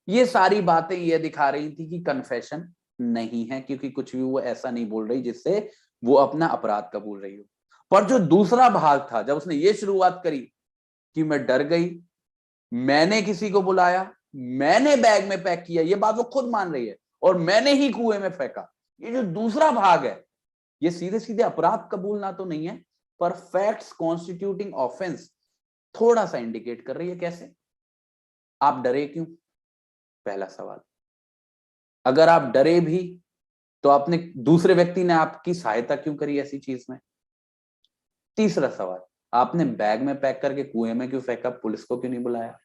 ये सारी बातें ये दिखा रही थी कि कन्फेशन नहीं है, क्योंकि कुछ भी वो ऐसा नहीं बोल रही जिससे वो अपना अपराध कबूल रही हो। पर जो दूसरा भाग था, जब उसने ये शुरुआत करी कि मैं डर गई, मैंने किसी को बुलाया, मैंने बैग में पैक किया, ये बात वो खुद मान रही है, और मैंने ही कुएं में फेंका, ये जो दूसरा भाग है, ये सीधे सीधे अपराध कबूलना तो नहीं है, पर फैक्ट्स कॉन्स्टिट्यूटिंग ऑफेंस थोड़ा सा इंडिकेट कर रही है। कैसे? आप डरे क्यों? पहला सवाल। अगर आप डरे भी तो आपने, दूसरे व्यक्ति ने आपकी सहायता क्यों करी ऐसी चीज में? तीसरा सवाल, आपने बैग में पैक करके कुएं में क्यों फेंका, पुलिस को क्यों नहीं बुलाया?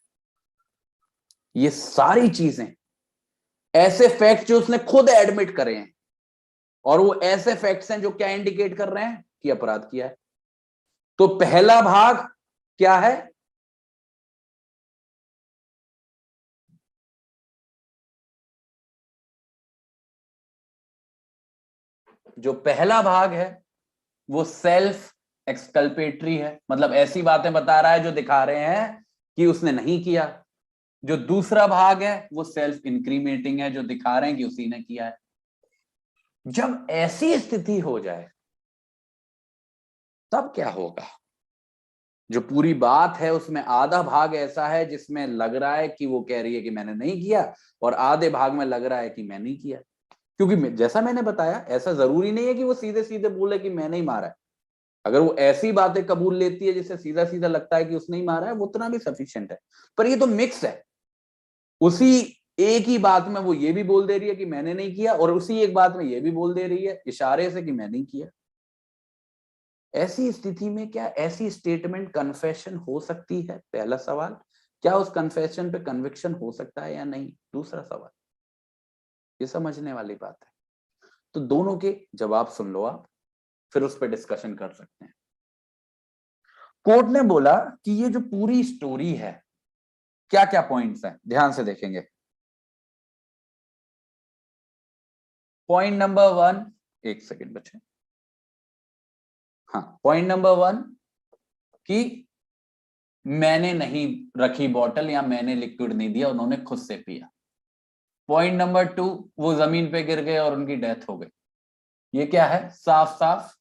ये सारी चीजें ऐसे फैक्ट जो उसने खुद एडमिट करे हैं, और वो ऐसे फैक्ट्स हैं जो क्या इंडिकेट कर रहे हैं कि अपराध किया है। तो पहला भाग क्या है? जो पहला भाग है वो सेल्फ एक्सकल्पेटरी है, मतलब ऐसी बातें बता रहा है जो दिखा रहे हैं कि उसने नहीं किया। जो दूसरा भाग है वो सेल्फ इंक्रीमेटिंग है, जो दिखा रहे हैं कि उसी ने किया है। जब ऐसी स्थिति हो जाए तब क्या होगा? जो पूरी बात है उसमें आधा भाग ऐसा है जिसमें लग रहा है कि वो कह रही है कि मैंने नहीं किया, और आधे भाग में लग रहा है कि मैं नहीं किया। क्योंकि जैसा मैंने बताया, ऐसा जरूरी नहीं है कि वो सीधे सीधे बोले कि मैंने ही मारा है। अगर वो ऐसी बातें कबूल लेती है जिससे सीधा सीधा लगता है कि उसने ही मारा है, वो उतना भी सफिशिएंट है। पर ये तो मिक्स है, उसी एक ही बात में वो ये भी बोल दे रही है कि मैंने नहीं किया, और उसी एक बात में ये भी बोल दे रही है इशारे से कि मैं नहीं किया। ऐसी स्थिति में क्या ऐसी स्टेटमेंट कन्फेशन हो सकती है? पहला सवाल। क्या उस कन्फेशन पे कन्विक्शन हो सकता है या नहीं? दूसरा सवाल। ये समझने वाली बात है। तो दोनों के जवाब सुन लो आप, फिर उस पर डिस्कशन कर सकते हैं। कोर्ट ने बोला कि ये जो पूरी स्टोरी है, क्या क्या पॉइंट्स हैं, ध्यान से देखेंगे। पॉइंट नंबर 1, एक सेकेंड बच्चे, हाँ, पॉइंट नंबर 1 कि मैंने नहीं रखी बॉटल या मैंने लिक्विड नहीं दिया, उन्होंने खुद से पिया। पॉइंट नंबर 2, वो जमीन पे गिर गए और उनकी डेथ हो गई। ये क्या है? साफ साफ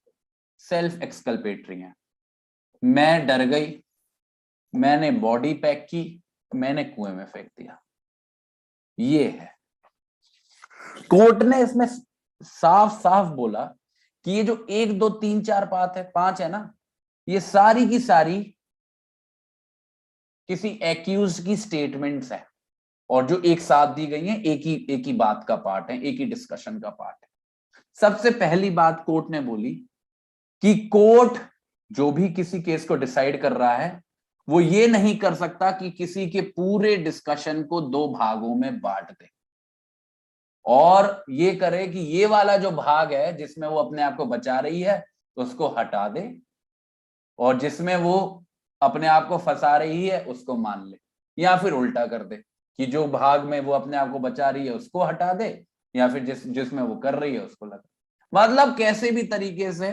सेल्फ एक्सकल्पेटरी है। मैं डर गई, मैंने बॉडी पैक की, मैंने कुएं में फेंक दिया, ये है। कोर्ट ने इसमें साफ साफ बोला कि ये जो 1 2 3 4 5 है ना, ये सारी की सारी किसी एक्यूज की स्टेटमेंट्स है, और जो एक साथ दी गई हैं, एक ही बात का पार्ट है, एक ही डिस्कशन का पार्ट है। सबसे पहली बात कोर्ट ने बोली कि कोर्ट जो भी किसी केस को डिसाइड कर रहा है वो ये नहीं कर सकता कि किसी के पूरे डिस्कशन को 2 भागों में बांट दे और ये करे कि ये वाला जो भाग है जिसमें वो अपने आप को बचा रही है उसको हटा दे और जिसमें वो अपने आप को फंसा रही है उसको मान ले, या फिर उल्टा कर दे कि जो भाग में वो अपने आप को बचा रही है उसको हटा दे या फिर जिसमें वो कर रही है उसको लगा। मतलब कैसे भी तरीके से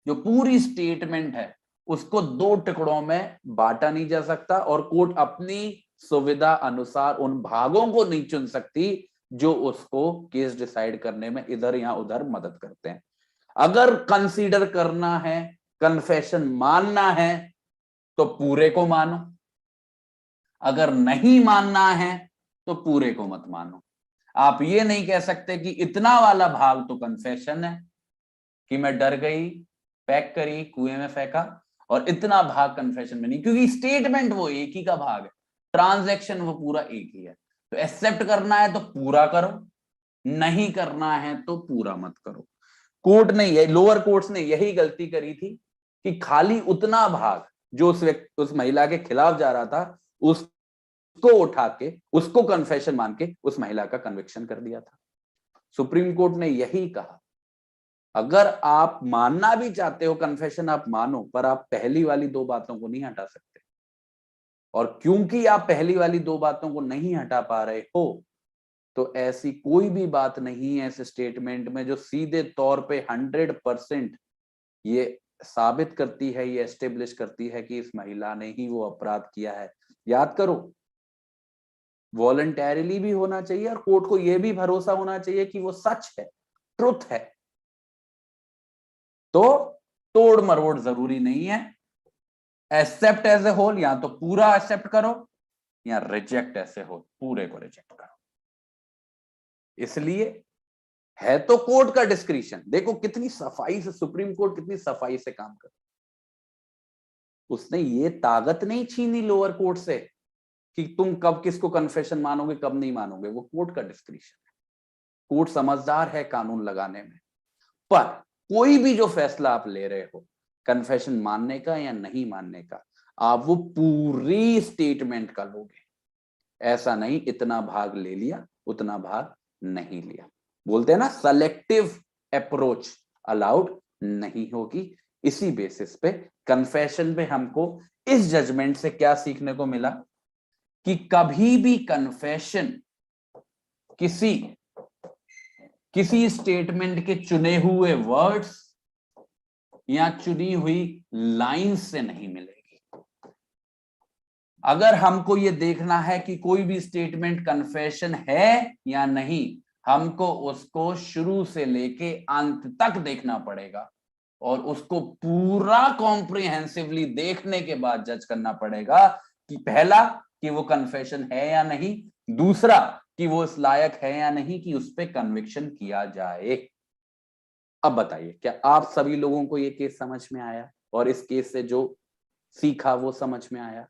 जो पूरी स्टेटमेंट है उसको 2 टुकड़ों में बांटा नहीं जा सकता और कोर्ट अपनी सुविधा अनुसार उन भागों को नहीं चुन सकती जो उसको केस डिसाइड करने में इधर या उधर मदद करते हैं। अगर कंसीडर करना है, कन्फेशन मानना है तो पूरे को मानो, अगर नहीं मानना है तो पूरे को मत मानो। आप ये नहीं कह सकते कि इतना वाला भाग तो कन्फेशन है कि मैं डर गई, पैक करी, कुएं में फेंका, और इतना भाग कन्फेशन में नहीं, क्योंकि स्टेटमेंट वो एक ही का भाग है, ट्रांजैक्शन वो पूरा एक ही है। तो एक्सेप्ट करना है तो पूरा करो, नहीं करना है तो पूरा मत करो। कोर्ट ने, लोअर कोर्ट्स ने यही गलती करी थी कि खाली उतना भाग जो उस महिला के खिलाफ जा रहा था उसको उठा के उसको कन्फेशन मान के उस महिला का कन्विक्शन कर दिया था। सुप्रीम कोर्ट ने यही कहा अगर आप मानना भी चाहते हो कन्फेशन आप मानो, पर आप पहली वाली 2 बातों को नहीं हटा सकते। और क्योंकि आप पहली वाली 2 बातों को नहीं हटा पा रहे हो तो ऐसी कोई भी बात नहीं है इस स्टेटमेंट में जो सीधे तौर पे 100% ये साबित करती है, ये एस्टेब्लिश करती है कि इस महिला ने ही वो अपराध किया है। याद करो, वॉलंटैरिली भी होना चाहिए और कोर्ट को यह भी भरोसा होना चाहिए कि वो सच है, ट्रुथ है। तो तोड़ मरोड़ जरूरी नहीं है। एक्सेप्ट एज ए होल, या तो पूरा एक्सेप्ट करो या रिजेक्ट एज ए होल, पूरे को रिजेक्ट करो। इसलिए है तो कोर्ट का डिस्क्रिशन। देखो कितनी सफाई से सुप्रीम कोर्ट कितनी सफाई से काम कर, उसने ये ताकत नहीं छीनी लोअर कोर्ट से कि तुम कब किसको कन्फेशन मानोगे कब नहीं मानोगे, वो कोर्ट का डिस्क्रिशन है। कोर्ट समझदार है कानून लगाने में। पर कोई भी जो फैसला आप ले रहे हो कन्फेशन मानने का या नहीं मानने का, आप वो पूरी स्टेटमेंट का लोगे, ऐसा नहीं इतना भाग ले लिया उतना भाग नहीं लिया। बोलते हैं ना सेलेक्टिव अप्रोच अलाउड नहीं होगी। इसी बेसिस पे कन्फेशन पे हमको इस जजमेंट से क्या सीखने को मिला कि कभी भी कन्फेशन किसी स्टेटमेंट के चुने हुए वर्ड्स या चुनी हुई लाइंस से नहीं मिलेगी। अगर हमको ये देखना है कि कोई भी स्टेटमेंट कन्फेशन है या नहीं, हमको उसको शुरू से लेके अंत तक देखना पड़ेगा और उसको पूरा कॉम्प्रिहेंसिवली देखने के बाद जज करना पड़ेगा कि पहला कि वो कन्फेशन है या नहीं, दूसरा कि वो इस लायक है या नहीं कि उस पे कन्विक्शन किया जाए। अब बताइए क्या आप सभी लोगों को ये केस समझ में आया और इस केस से जो सीखा वो समझ में आया?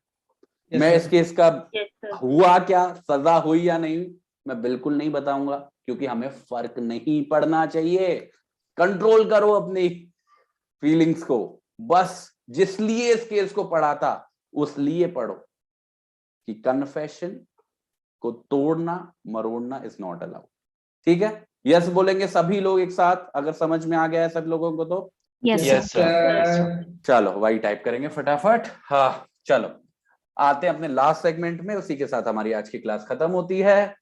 Yes, मैं sir. इस केस का Yes, sir. हुआ क्या, सजा हुई या नहीं, मैं बिल्कुल नहीं बताऊंगा क्योंकि हमें फर्क नहीं पड़ना चाहिए। कंट्रोल करो अपनी फीलिंग्स को। बस जिस लिए इस केस को पढ़ा था उस लिए पढ़ो कि कन्फेशन को तोड़ना मरोड़ना इज नॉट अलाउड। ठीक है, यस बोलेंगे सभी लोग एक साथ अगर समझ में आ गया है सब लोगों को तो? Yes Yes, sir. sir. चलो वही टाइप करेंगे फटाफट। हाँ चलो आते हैं अपने लास्ट सेगमेंट में, उसी के साथ हमारी आज की क्लास खत्म होती है।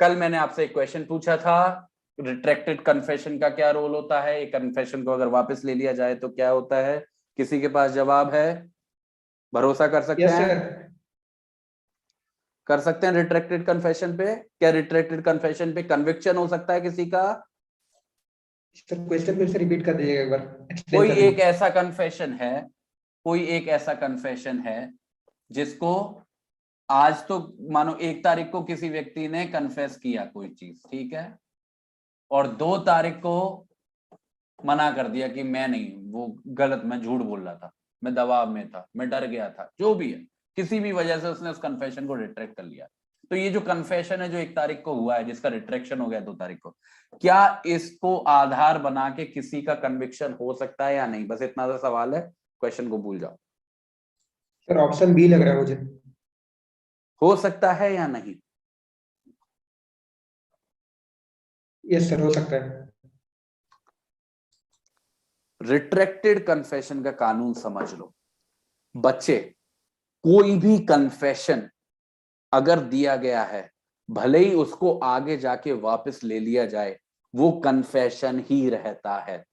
कल मैंने आपसे एक क्वेश्चन पूछा था, रिट्रैक्टेड कन्फेशन का क्या रोल होता है, एक कन्फेशन को अगर वापस ले लिया जाए तो क्या होता है? किसी के पास जवाब है? भरोसा कर सकते यस हैं? सर। कर सकते हैं रिट्रैक्टेड कन्फेशन पे? क्या रिट्रैक्टेड कन्फेशन पे कन्विक्शन हो सकता है किसी का? सर क्वेश्चन फिर से रिपीट कर दीजिएगा एक बार, एक्सप्लेन कोई कर दीजिए। एक ऐसा कन्फेशन है, कोई एक ऐसा कन्फेशन है जिसको आज तो मानो 1 तारीख को किसी व्यक्ति ने कन्फेस किया कोई चीज, ठीक है, और 2 तारीख को मना कर दिया कि मैं नहीं, वो गलत, मैं झूठ बोल रहा था, मैं दबाव में था, मैं डर गया था, जो भी है, किसी भी वजह से उसने उस कन्फेशन को रिट्रैक्ट कर लिया। तो ये जो कन्फेशन है जो 1 तारीख को हुआ है जिसका रिट्रैक्शन हो गया 2 तारीख को, क्या इसको आधार बना के किसी का कन्विक्शन हो सकता है या नहीं? बस इतना सा सवाल है, क्वेश्चन को भूल जाओ। सर ऑप्शन बी लग रहा है मुझे। हो सकता है या नहीं? यस सर, हो सकता है। रिट्रैक्टेड कन्फेशन का कानून समझ लो बच्चे। कोई भी कन्फेशन अगर दिया गया है, भले ही उसको आगे जाके वापस ले लिया जाए, वो कन्फेशन ही रहता है।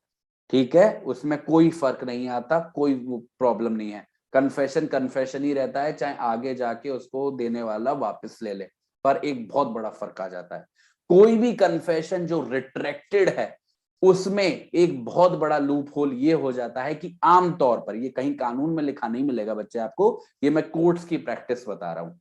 ठीक है, उसमें कोई फर्क नहीं आता, कोई प्रॉब्लम नहीं है। कन्फेशन कन्फेशन ही रहता है, चाहे आगे जाके उसको देने वाला वापस ले ले। पर एक बहुत बड़ा फर्क आ जाता है, कोई भी कन्फेशन जो रिट्रैक्टेड है उसमें एक बहुत बड़ा लूप होल ये हो जाता है कि आमतौर पर, ये कहीं कानून में लिखा नहीं मिलेगा बच्चे आपको, ये मैं कोर्ट्स की प्रैक्टिस बता रहा हूं।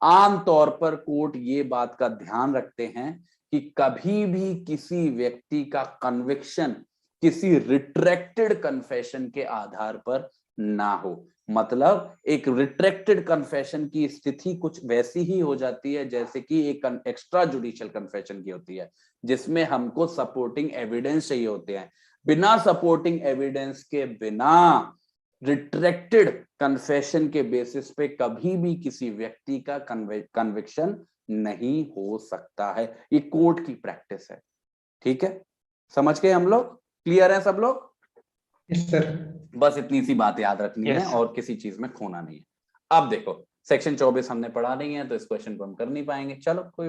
आमतौर पर कोर्ट ये बात का ध्यान रखते हैं कि कभी भी किसी व्यक्ति का कन्विक्शन किसी रिट्रैक्टेड कन्फेशन के आधार पर ना हो। मतलब एक रिट्रैक्टेड कन्फेशन की स्थिति कुछ वैसी ही हो जाती है जैसे कि एक एक्स्ट्रा जुडिशियल कन्फेशन की होती है, जिसमें हमको सपोर्टिंग एविडेंस चाहिए होते हैं। बिना सपोर्टिंग एविडेंस के, बिना रिट्रैक्टेड कन्फेशन के बेसिस पे कभी भी किसी व्यक्ति का कन्विक्शन नहीं हो सकता है। ये कोर्ट की प्रैक्टिस है। ठीक है, समझ गए हम लोग? क्लियर है सब लोग? Yes sir. बस इतनी सी बात याद रखनी है Yes. और किसी चीज में खोना नहीं है। अब देखो सेक्शन 24 हमने पढ़ा नहीं है तो इस क्वेश्चन को हम कर नहीं पाएंगे। चलो कोई